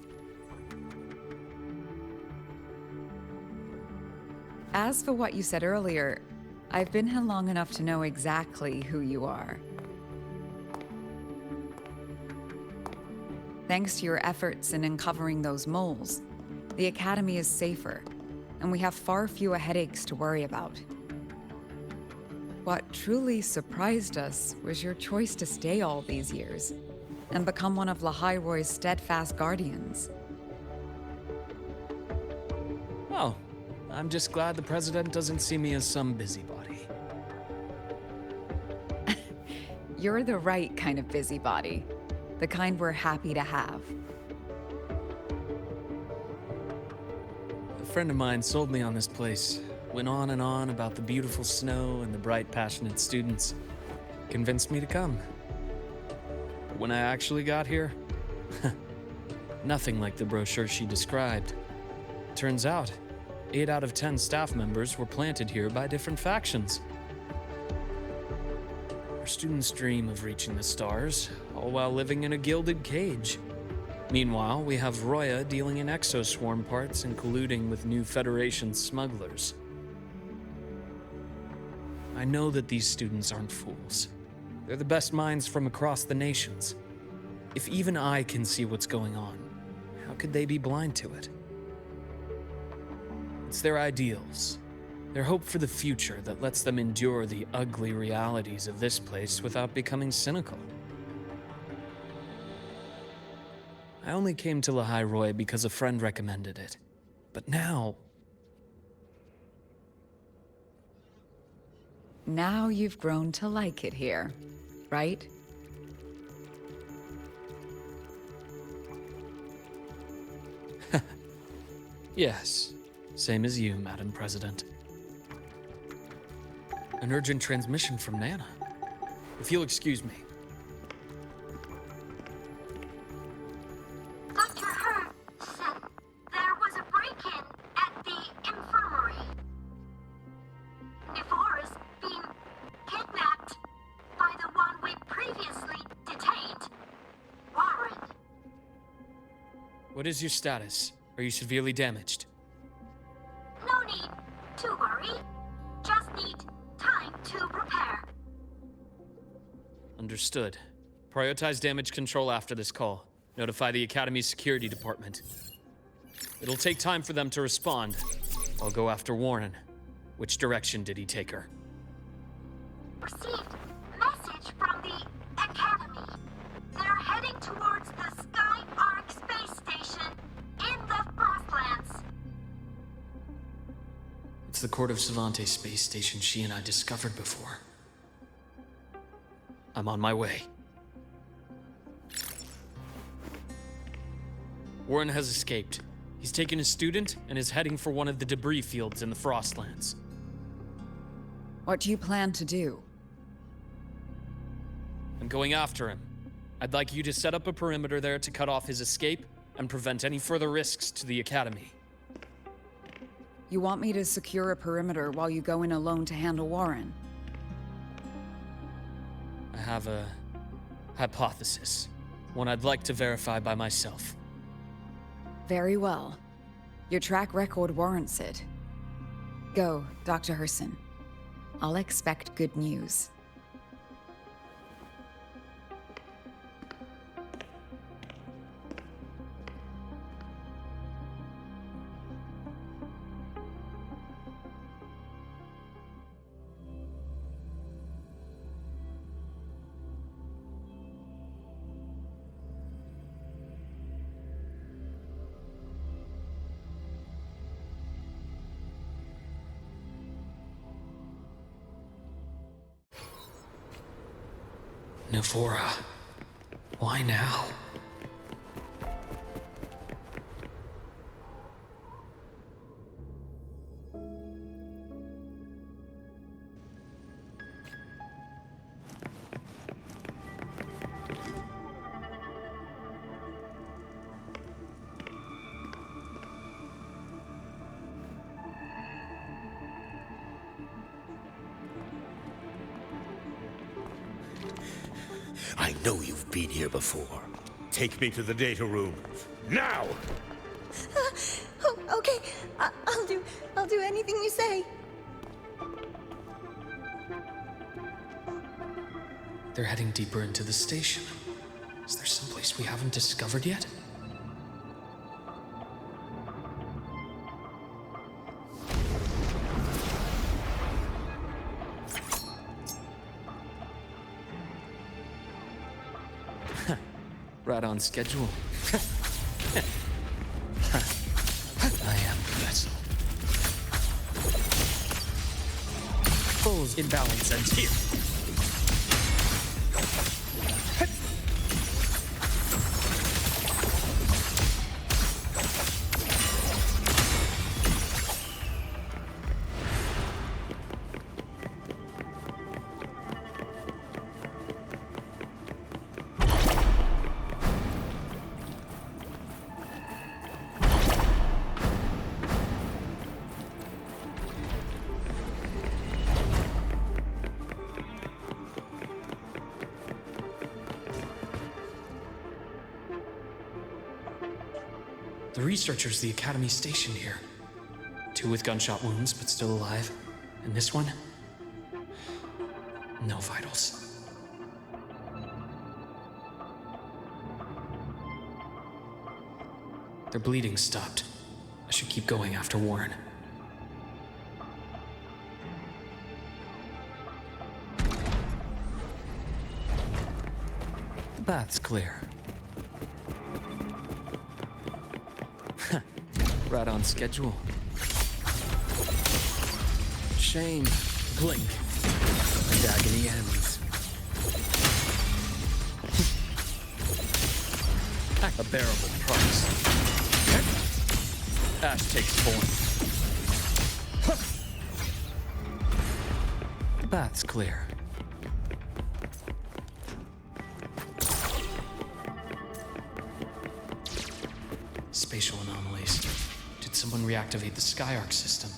As for what you said earlier, I've been here long enough to know exactly who you are. Thanks to your efforts in uncovering those moles, the Academy is safer, and we have far fewer headaches to worry about. What truly surprised us was your choice to stay all these years and become one of Lahai Roi's steadfast guardians. Well, I'm just glad the President doesn't see me as some busybody. You're the right kind of busybody. The kind we're happy to have. A friend of mine sold me on this place. Went on and on about the beautiful snow and the bright, passionate students. Convinced me to come. But when I actually got here, nothing like the brochure she described. Turns out, 8 out of 10 staff members were planted here by different factions. Our students dream of reaching the stars, all while living in a gilded cage. Meanwhile, we have Roya dealing in exoswarm parts and colluding with new Federation smugglers. I know that these students aren't fools. They're the best minds from across the nations. If even I can see what's going on, how could they be blind to it? It's their ideals, their hope for the future that lets them endure the ugly realities of this place without becoming cynical. I only came to Lahai Roi because a friend recommended it. But now... Now you've grown to like it here, right? Yes, same as you, Madam President. An urgent transmission from Nana. If you'll excuse me. Dr. Hurd said there was a break-in at the infirmary. Ivor is being kidnapped by the one we previously detained, Warren. What is your status? Are you severely damaged? No need to worry. Just need time to repair. Understood. Prioritize damage control after this call. Notify the Academy's security department. It'll take time for them to respond. I'll go after Warren. Which direction did he take her? Received message from the Academy. They're heading towards the Sky Arc space station in the Frostlands. It's the Court of Savante space station she and I discovered before. I'm on my way. Warren has escaped. He's taken a student and is heading for one of the debris fields in the Frostlands. What do you plan to do? I'm going after him. I'd like you to set up a perimeter there to cut off his escape and prevent any further risks to the Academy. You want me to secure a perimeter while you go in alone to handle Warren? I have a hypothesis. One I'd like to verify by myself. Very well. Your track record warrants it. Go, Dr. Herson. I'll expect good news. Navora. Why now? I know you've been here before. Take me to the data room. Now! Oh, okay. I'll do anything you say. They're heading deeper into the station. Is there someplace we haven't discovered yet? Right on schedule. I am the vessel. Foes imbalance ends here. The researchers the Academy stationed here. 2 with gunshot wounds, but still alive. And this one? No vitals. Their bleeding stopped. I should keep going after Warren. The bath's clear. Right on schedule. Shame, blink, and agony ends. A bearable price. Ash takes form. The bath's clear. Spatial anomalies. Did someone reactivate the Skyarc system?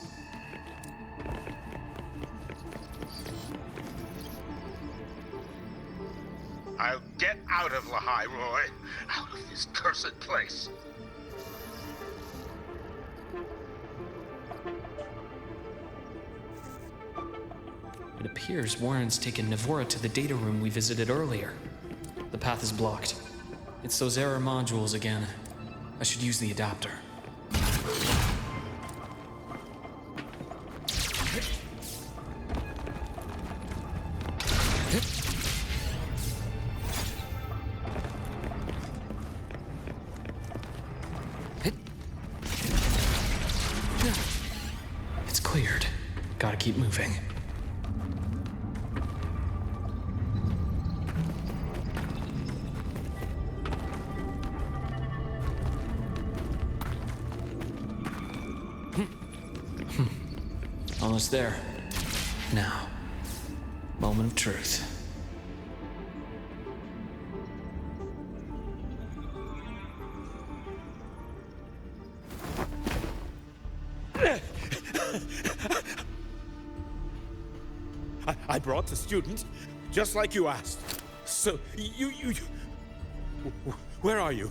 I'll get out of Lahai Roi. Out of this cursed place. It appears Warren's taken Navora to the data room we visited earlier. The path is blocked. It's those error modules again. I should use the adapter. It's cleared. Gotta keep moving. Almost there. Now, moment of truth. I brought the student, just like you asked. So, where are you?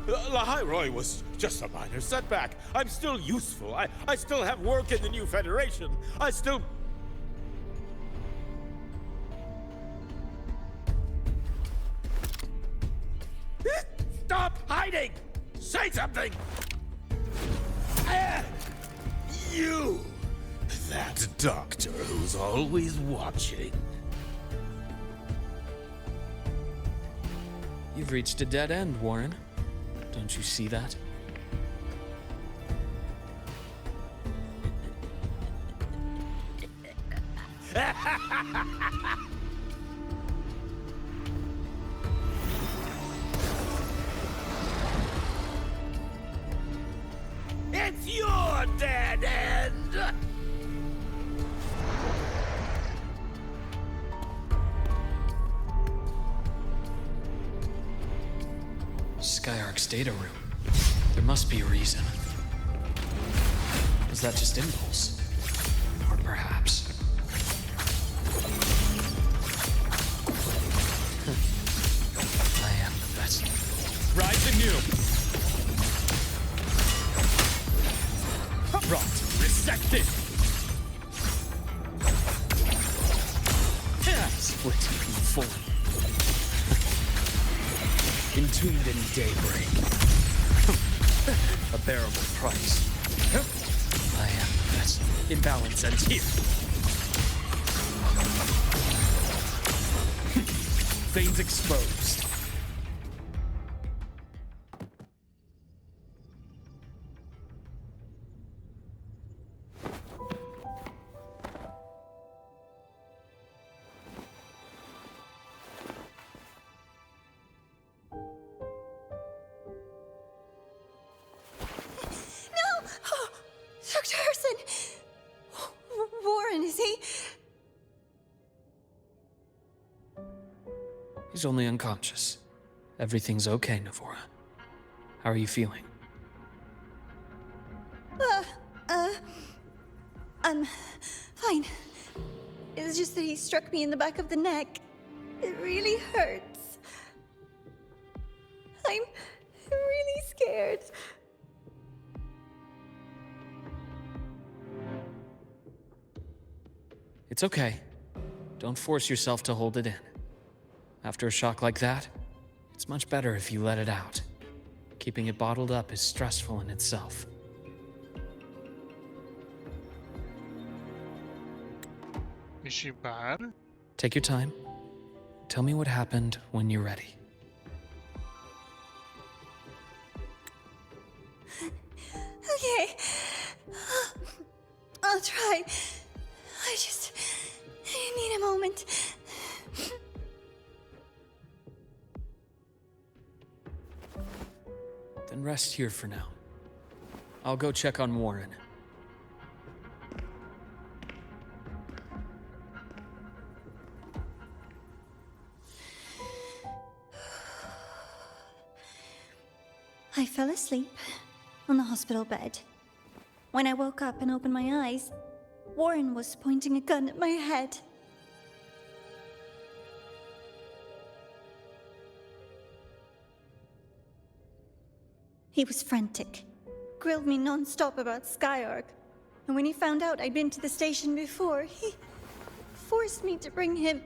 Lahai Roi was just a minor setback. I'm still useful. I still have work in the new Federation. I still... Stop hiding! Say something! You! That doctor who's always watching. You've reached a dead end, Warren. Don't you see that? It's your dead end! Skyark's data room. There must be a reason. Is that just impulse? Or perhaps... I am the best. Rise anew! Rot, resected! Split in full. Entombed in daybreak. A bearable price. I am the best. Imbalance ends here. Veins exposed. Dr. Herson! Warren, is he? He's only unconscious. Everything's okay, Navora. How are you feeling? I'm fine. It's just that he struck me in the back of the neck. It really hurts. I'm really scared. It's okay. Don't force yourself to hold it in. After a shock like that, it's much better if you let it out. Keeping it bottled up is stressful in itself. Is she bad? Take your time. Tell me what happened when you're ready. Okay. I'll try. I just need a moment. Then rest here for now. I'll go check on Warren. I fell asleep on the hospital bed. When I woke up and opened my eyes, Warren was pointing a gun at my head. He was frantic, grilled me non-stop about Skyark, and when he found out I'd been to the station before, he forced me to bring him.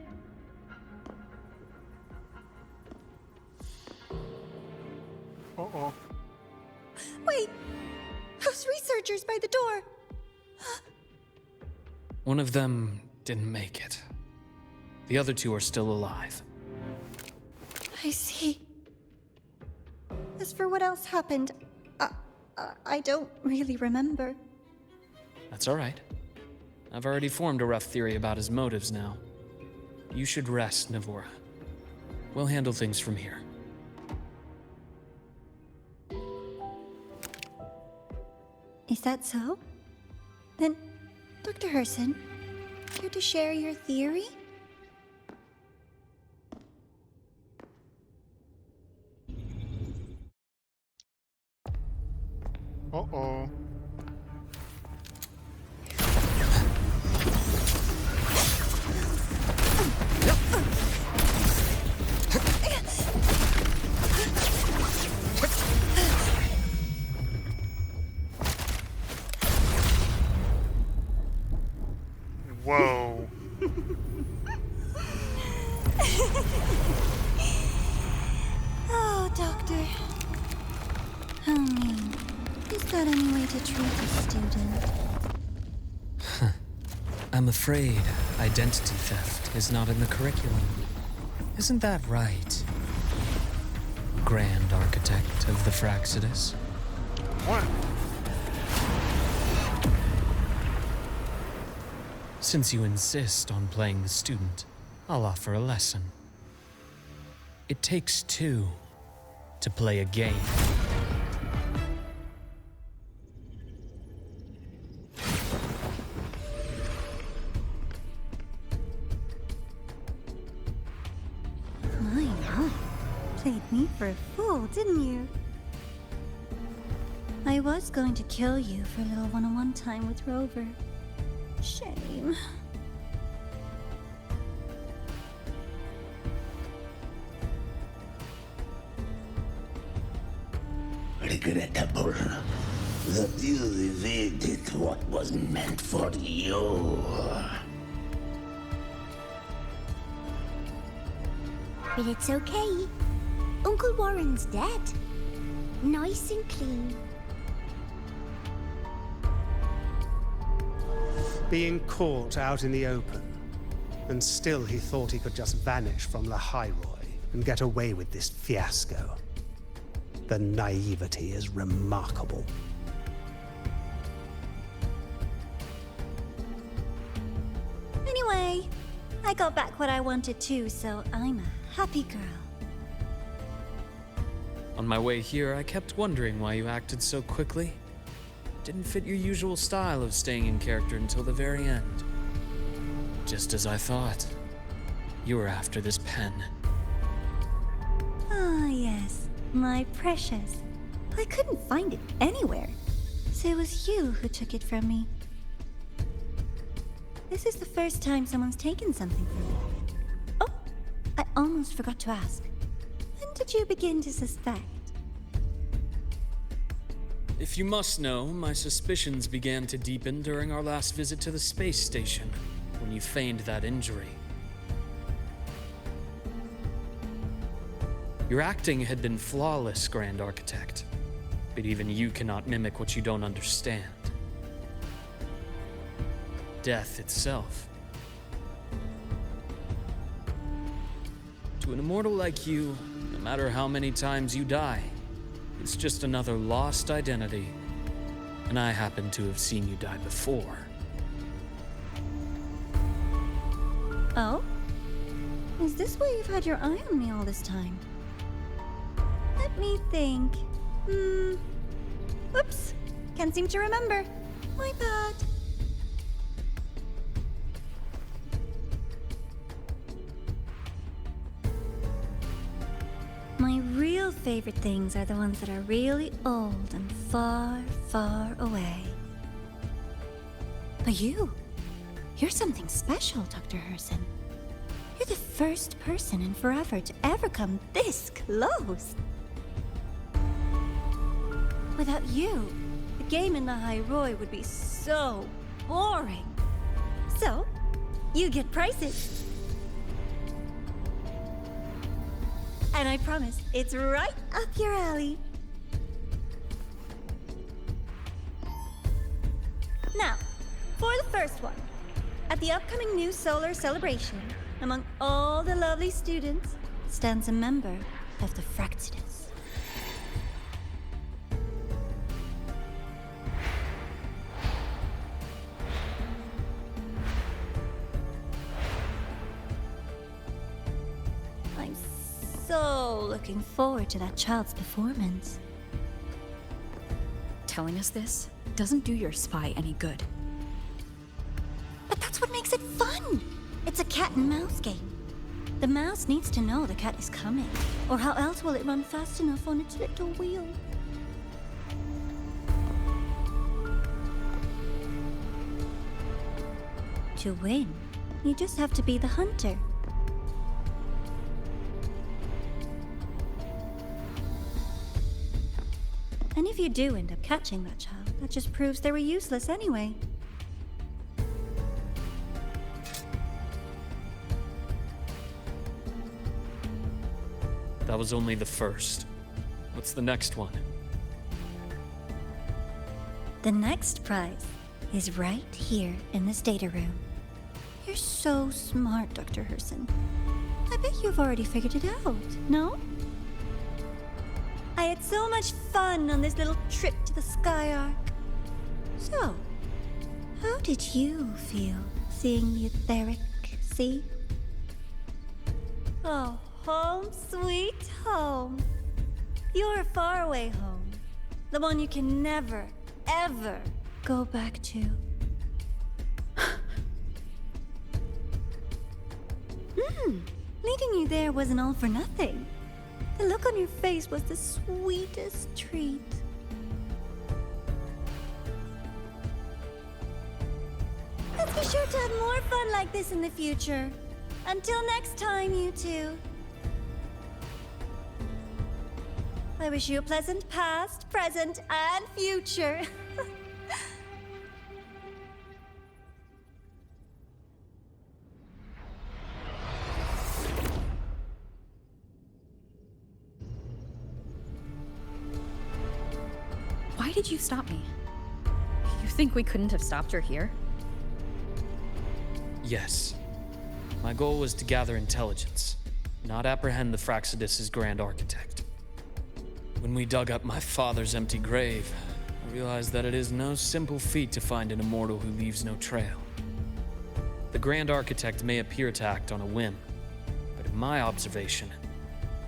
Uh-oh. Wait! Those researchers by the door! One of them didn't make it. The other two are still alive. I see. As for what else happened, I don't really remember. That's all right. I've already formed a rough theory about his motives now. You should rest, Navora. We'll handle things from here. Is that so? Then, Dr. Herson, care to share your theory? Uh-oh. Whoa. Oh, Doctor. How mean. Is that any way to treat a student? I'm afraid identity theft is not in the curriculum. Isn't that right, Grand Architect of the Fraxidus? What? Since you insist on playing the student, I'll offer a lesson. It takes two to play a game. My, played me for a fool, didn't you? I was going to kill you for a little one-on-one time with Rover. Shame. Regrettable that you evaded what was meant for you. But it's okay. Uncle Warren's dead. Nice and clean. Being caught out in the open, and still he thought he could just vanish from Lahai Roi and get away with this fiasco. The naivety is remarkable. Anyway, I got back what I wanted too, so I'm a happy girl. On my way here, I kept wondering why you acted so quickly. Didn't fit your usual style of staying in character until the very end. Just as I thought. You were after this pen. Ah, yes, my precious. I couldn't find it anywhere, so it was you who took it from me. This is the first time someone's taken something from me. Oh, I almost forgot to ask. When did you begin to suspect? If you must know, my suspicions began to deepen during our last visit to the space station, when you feigned that injury. Your acting had been flawless, Grand Architect, but even you cannot mimic what you don't understand. Death itself. To an immortal like you, no matter how many times you die, it's just another lost identity. And I happen to have seen you die before. Oh? Is this why you've had your eye on me all this time? Let me think. Whoops. Can't seem to remember. My bad. My real favorite things are the ones that are really old and far, far away. But you're something special, Dr. Herson. You're the first person in forever to ever come this close. Without you, the game in Lahai Roi would be so boring. So, you get prizes. And I promise, it's right up your alley. Now, for the first one. At the upcoming new solar celebration, among all the lovely students, stands a member of the Fraxidus. I'm so looking forward to that child's performance. Telling us this doesn't do your spy any good. But that's what makes it fun! It's a cat and mouse game. The mouse needs to know the cat is coming, or how else will it run fast enough on its little wheel? To win, you just have to be the hunter. And if you do end up catching that child, that just proves they were useless anyway. That was only the first. What's the next one? The next prize is right here in this data room. You're so smart, Dr. Herson. I bet you've already figured it out, no? I had so much fun on this little trip to the Sky Arc. So, how did you feel seeing the etheric sea? Oh, home sweet home. Your faraway home. The one you can never, ever go back to. Leading you there wasn't all for nothing. The look on your face was the sweetest treat. Let's be sure to have more fun like this in the future. Until next time, you two. I wish you a pleasant past, present, and future. Why did you stop me? You think we couldn't have stopped her here? Yes. My goal was to gather intelligence, not apprehend the Fraxidus' Grand Architect. When we dug up my father's empty grave, I realized that it is no simple feat to find an immortal who leaves no trail. The Grand Architect may appear to act on a whim, but in my observation,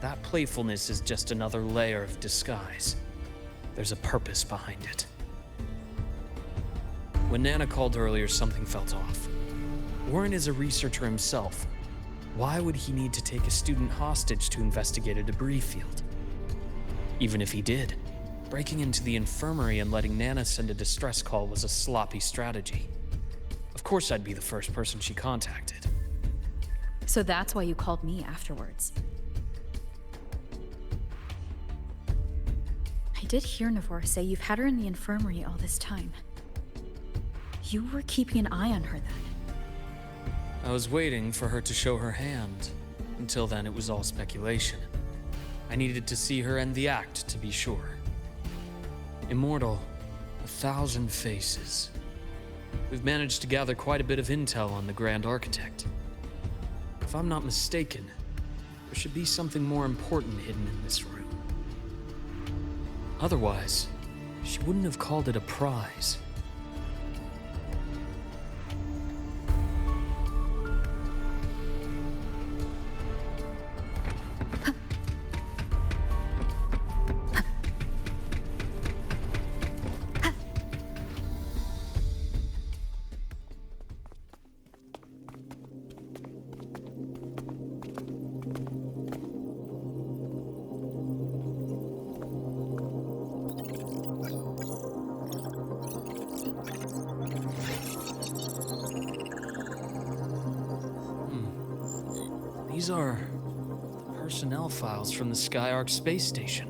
that playfulness is just another layer of disguise. There's a purpose behind it. When Nana called earlier, something felt off. Warren is a researcher himself. Why would he need to take a student hostage to investigate a debris field? Even if he did, breaking into the infirmary and letting Nana send a distress call was a sloppy strategy. Of course I'd be the first person she contacted. So that's why you called me afterwards. I did hear Navor say you've had her in the infirmary all this time. You were keeping an eye on her then. I was waiting for her to show her hand. Until then, it was all speculation. I needed to see her end the act to be sure. Immortal, 1,000 faces. We've managed to gather quite a bit of intel on the Grand Architect. If I'm not mistaken, there should be something more important hidden in this room. Otherwise, she wouldn't have called it a prize. These are the personnel files from the Skyark space station.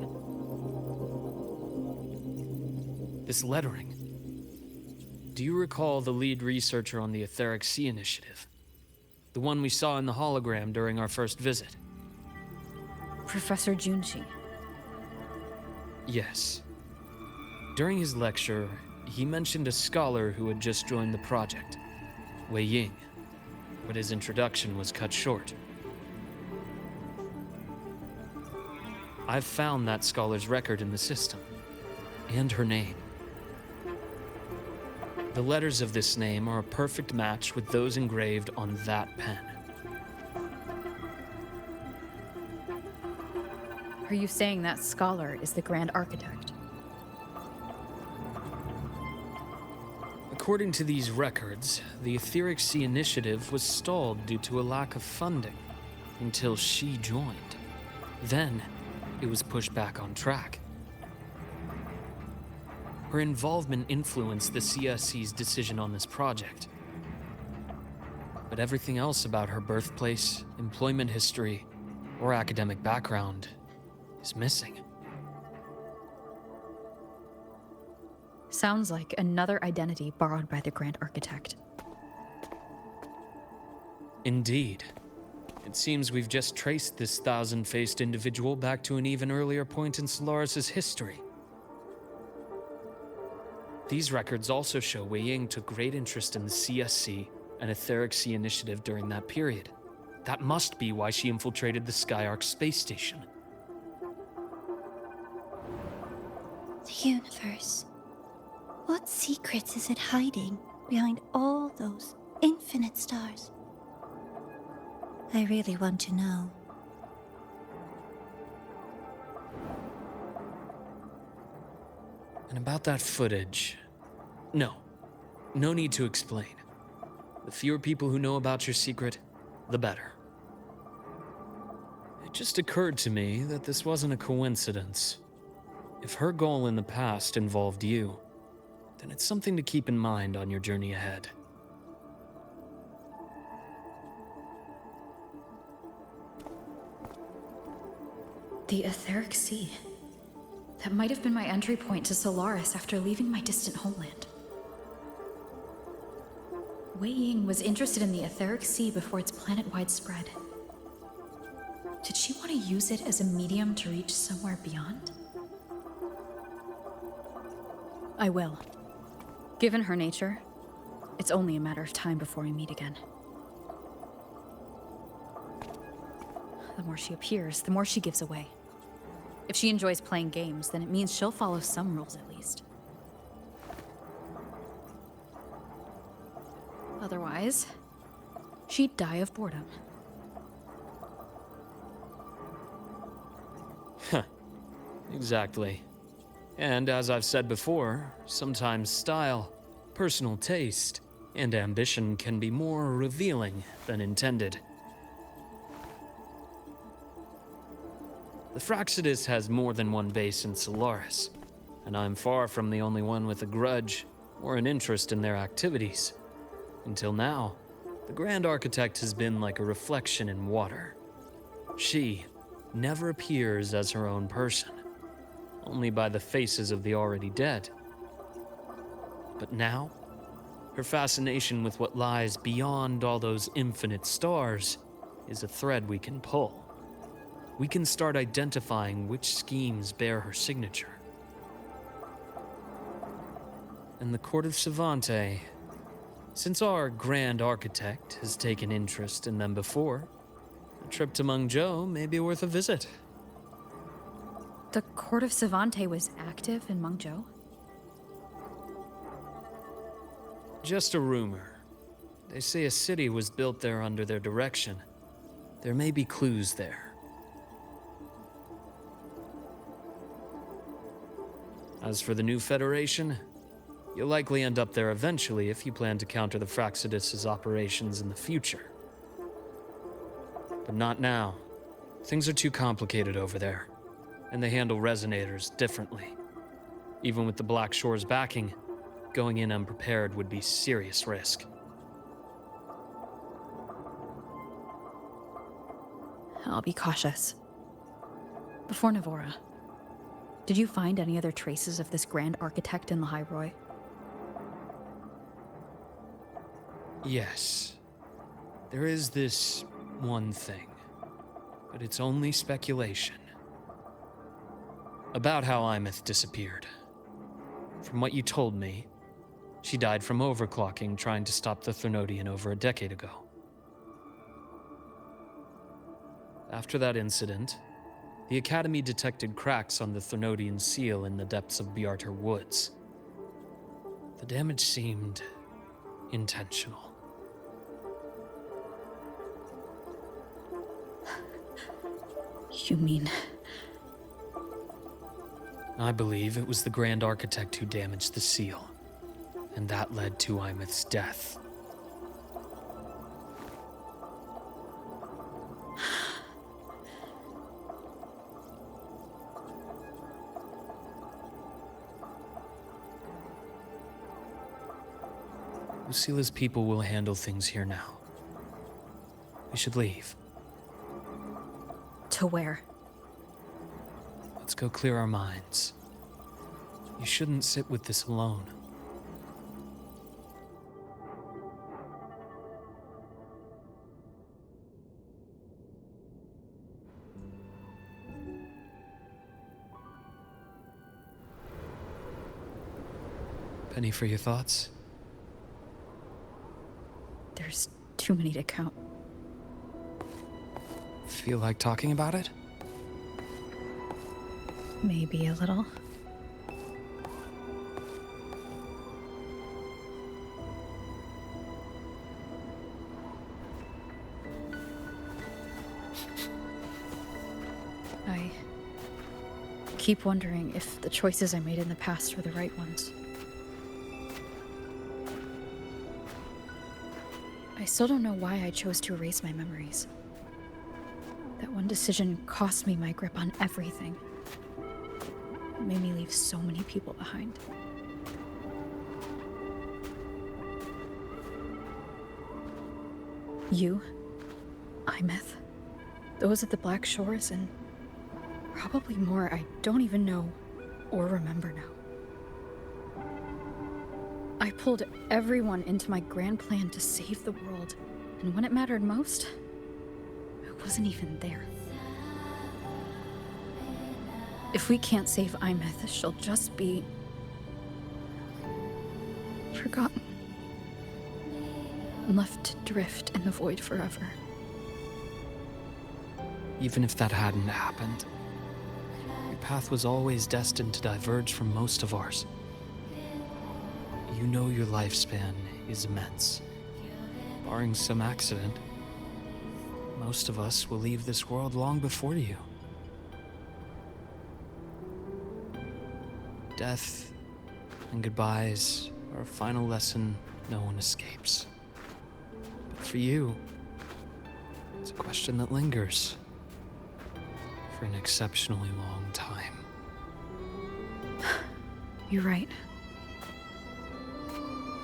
This lettering. Do you recall the lead researcher on the Etheric Sea Initiative? The one we saw in the hologram during our first visit? Professor Junshi. Yes. During his lecture, he mentioned a scholar who had just joined the project, Wei Ying, but his introduction was cut short. I've found that scholar's record in the system, and her name. The letters of this name are a perfect match with those engraved on that pen. Are you saying that scholar is the Grand Architect? According to these records, the Etheric Sea Initiative was stalled due to a lack of funding until she joined. Then, it was pushed back on track. Her involvement influenced the CSC's decision on this project. But everything else about her birthplace, employment history, or academic background is missing. Sounds like another identity borrowed by the Grand Architect. Indeed. It seems we've just traced this thousand-faced individual back to an even earlier point in Solaris' history. These records also show Wei Ying took great interest in the CSC and Etheric Sea Initiative during that period. That must be why she infiltrated the Skyark space station. The universe. What secrets is it hiding behind all those infinite stars? I really want to know. And about that footage... No need to explain. The fewer people who know about your secret, the better. It just occurred to me that this wasn't a coincidence. If her goal in the past involved you, then it's something to keep in mind on your journey ahead. The Etheric Sea. That might have been my entry point to Solaris after leaving my distant homeland. Wei Ying was interested in the Etheric Sea before its planet-wide spread. Did she want to use it as a medium to reach somewhere beyond? I will. Given her nature, it's only a matter of time before we meet again. The more she appears, the more she gives away. If she enjoys playing games, then it means she'll follow some rules at least. Otherwise, she'd die of boredom. Huh. Exactly. And as I've said before, sometimes style, personal taste, and ambition can be more revealing than intended. The Fraxidus has more than one base in Solaris, and I'm far from the only one with a grudge or an interest in their activities. Until now, the Grand Architect has been like a reflection in water. She never appears as her own person, only by the faces of the already dead. But now, her fascination with what lies beyond all those infinite stars is a thread we can pull. We can start identifying which schemes bear her signature. And the Court of Savante, since our Grand Architect has taken interest in them before, a trip to Mengzhou may be worth a visit. The Court of Savante was active in Mengzhou? Just a rumor. They say a city was built there under their direction. There may be clues there. As for the new Federation, you'll likely end up there eventually if you plan to counter the Fraxidus' operations in the future. But not now. Things are too complicated over there, and they handle resonators differently. Even with the Black Shore's backing, going in unprepared would be serious risk. I'll be cautious. Before Navora, did you find any other traces of this Grand Architect in Lahai Roi? Yes. There is this one thing, but it's only speculation. About how Imeth disappeared. From what you told me, she died from overclocking trying to stop the Threnodian over a decade ago. After that incident, the Academy detected cracks on the Threnodian seal in the depths of Biarter Woods. The damage seemed intentional. You mean... I believe it was the Grand Architect who damaged the seal, and that led to Imeth's death. Lucila's people will handle things here now. We should leave. To where? Let's go clear our minds. You shouldn't sit with this alone. Any for your thoughts? There's too many to count. Feel like talking about it? Maybe a little. I keep wondering if the choices I made in the past were the right ones. I still don't know why I chose to erase my memories. That one decision cost me my grip on everything. It made me leave so many people behind. You, Imeth, those at the Black Shores, and probably more I don't even know or remember now. I pulled everyone into my grand plan to save the world, and when it mattered most, I wasn't even there. If we can't save Imeth, she'll just be forgotten and left to drift in the void forever. Even if that hadn't happened, your path was always destined to diverge from most of ours. You know your lifespan is immense. Barring some accident, most of us will leave this world long before you. Death and goodbyes are a final lesson no one escapes. But for you, it's a question that lingers for an exceptionally long time. You're right.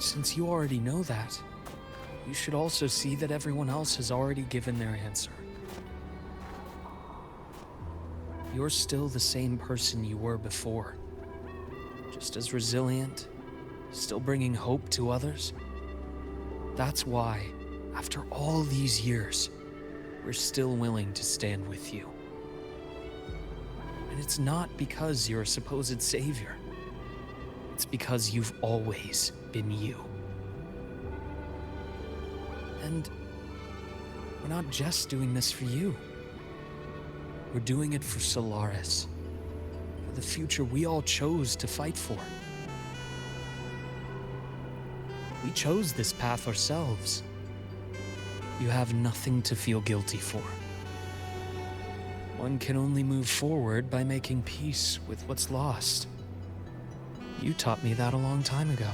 Since you already know that, you should also see that everyone else has already given their answer. You're still the same person you were before. Just as resilient, still bringing hope to others. That's why, after all these years, we're still willing to stand with you. And it's not because you're a supposed savior. It's because you've always been you. And we're not just doing this for you. We're doing it for Solaris. For the future we all chose to fight for. We chose this path ourselves. You have nothing to feel guilty for. One can only move forward by making peace with what's lost. You taught me that a long time ago.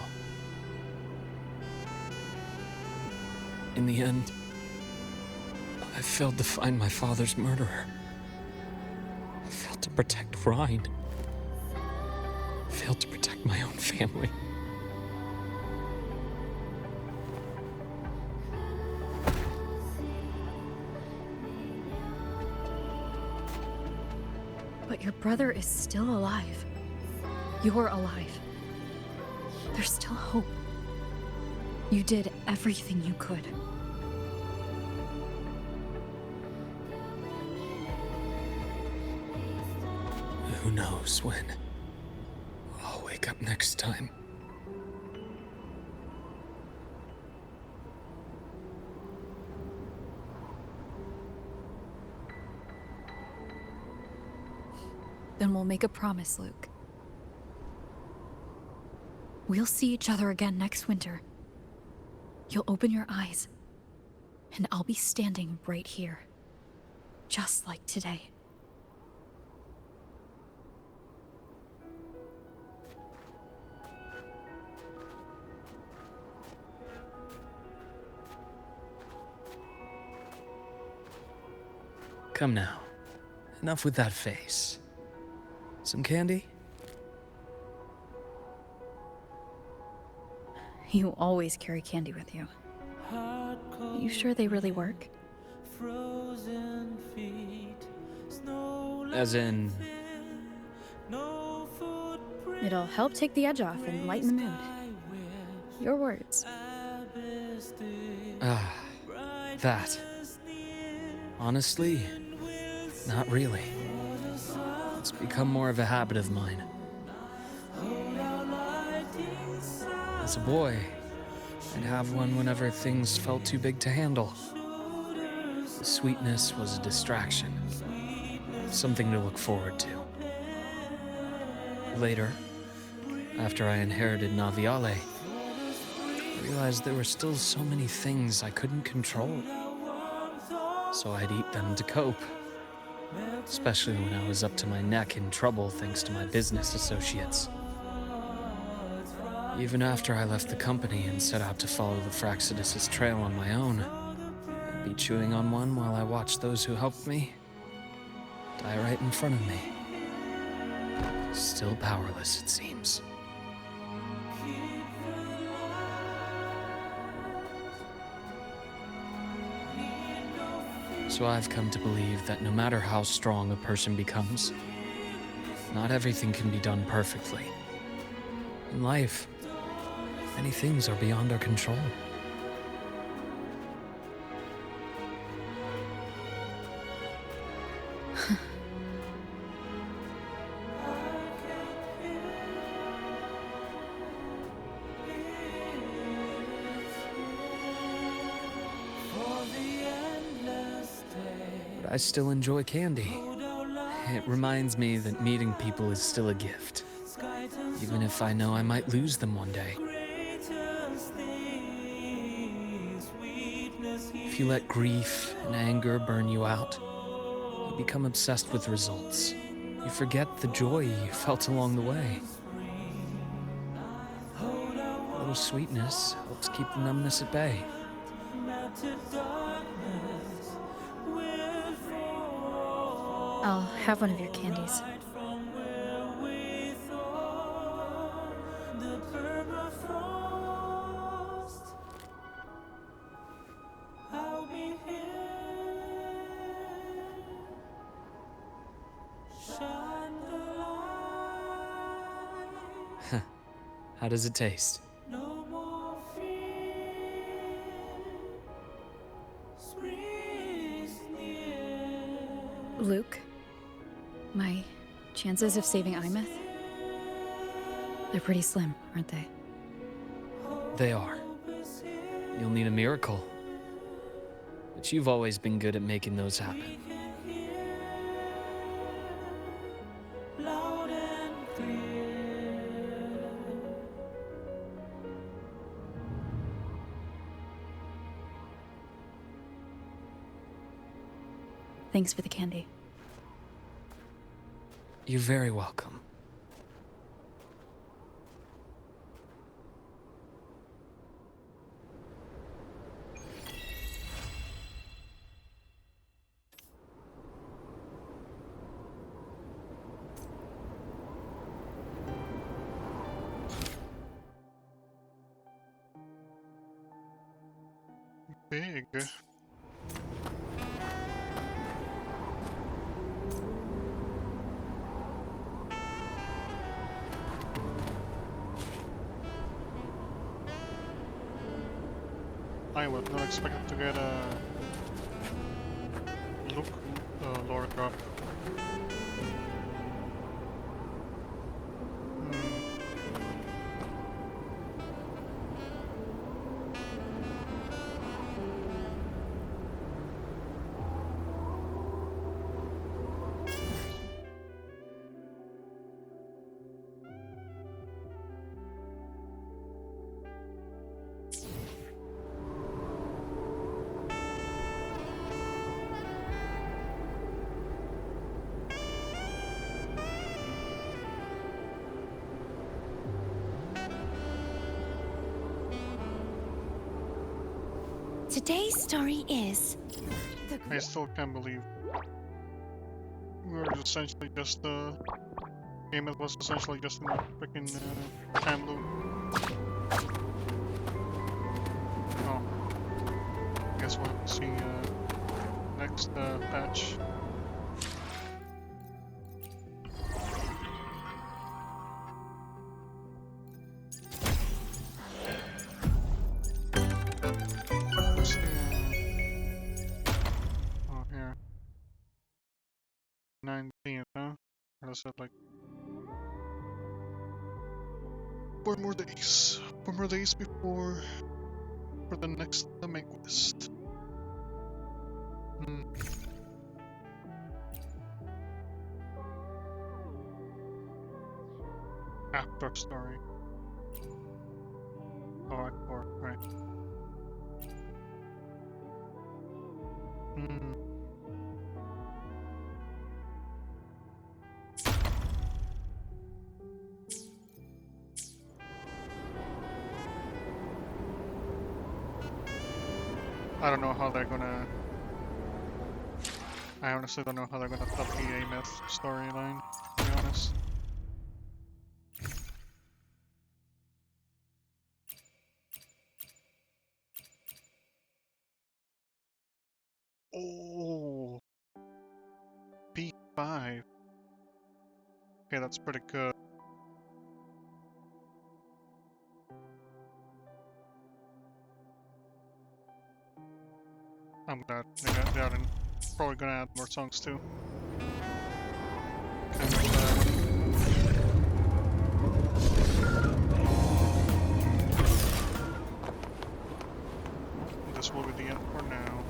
In the end, I failed to find my father's murderer. I failed to protect Rhine. I failed to protect my own family. But your brother is still alive. You're alive. There's still hope. You did everything you could. Who knows when I'll wake up next time. Then we'll make a promise, Luke. We'll see each other again next winter. You'll open your eyes, and I'll be standing right here, just like today. Come now. Enough with that face. Some candy? You always carry candy with you. You sure they really work? As in... It'll help take the edge off and lighten the mood. Your words. Ah, that. Honestly, not really. It's become more of a habit of mine. As a boy, I'd have one whenever things felt too big to handle. The sweetness was a distraction, something to look forward to. Later, after I inherited Naviale, I realized there were still so many things I couldn't control. So I'd eat them to cope, especially when I was up to my neck in trouble thanks to my business associates. Even after I left the company and set out to follow the Fraxidus' trail on my own, I'd be chewing on one while I watched those who helped me die right in front of me. Still powerless, it seems. So I've come to believe that no matter how strong a person becomes, not everything can be done perfectly. In life, many things are beyond our control. But I still enjoy candy. It reminds me that meeting people is still a gift, even if I know I might lose them one day. If you let grief and anger burn you out, you become obsessed with results. You forget the joy you felt along the way. A little sweetness helps keep the numbness at bay. I'll have one of your candies. How does it taste? Luke, my chances of saving Imeth? They're pretty slim, aren't they? They are. You'll need a miracle. But you've always been good at making those happen. Thanks for the candy. You're very welcome. Big. I was not expecting to get a look lore drop. Today's story is... I still can't believe we're essentially just game that was essentially just a freaking time loop. Oh, guess we'll have to see next patch. Oh, here. 19th, huh? That's like 4 more days. from release before for the next main quest. After story. Oh, right. I don't know how they're gonna... I honestly don't know how they're gonna top the A-Myth storyline, to be honest. Oh, B5. Okay, that's pretty good. I'm glad they are probably gonna add more songs too. This will be the end for now.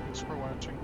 Thanks for watching.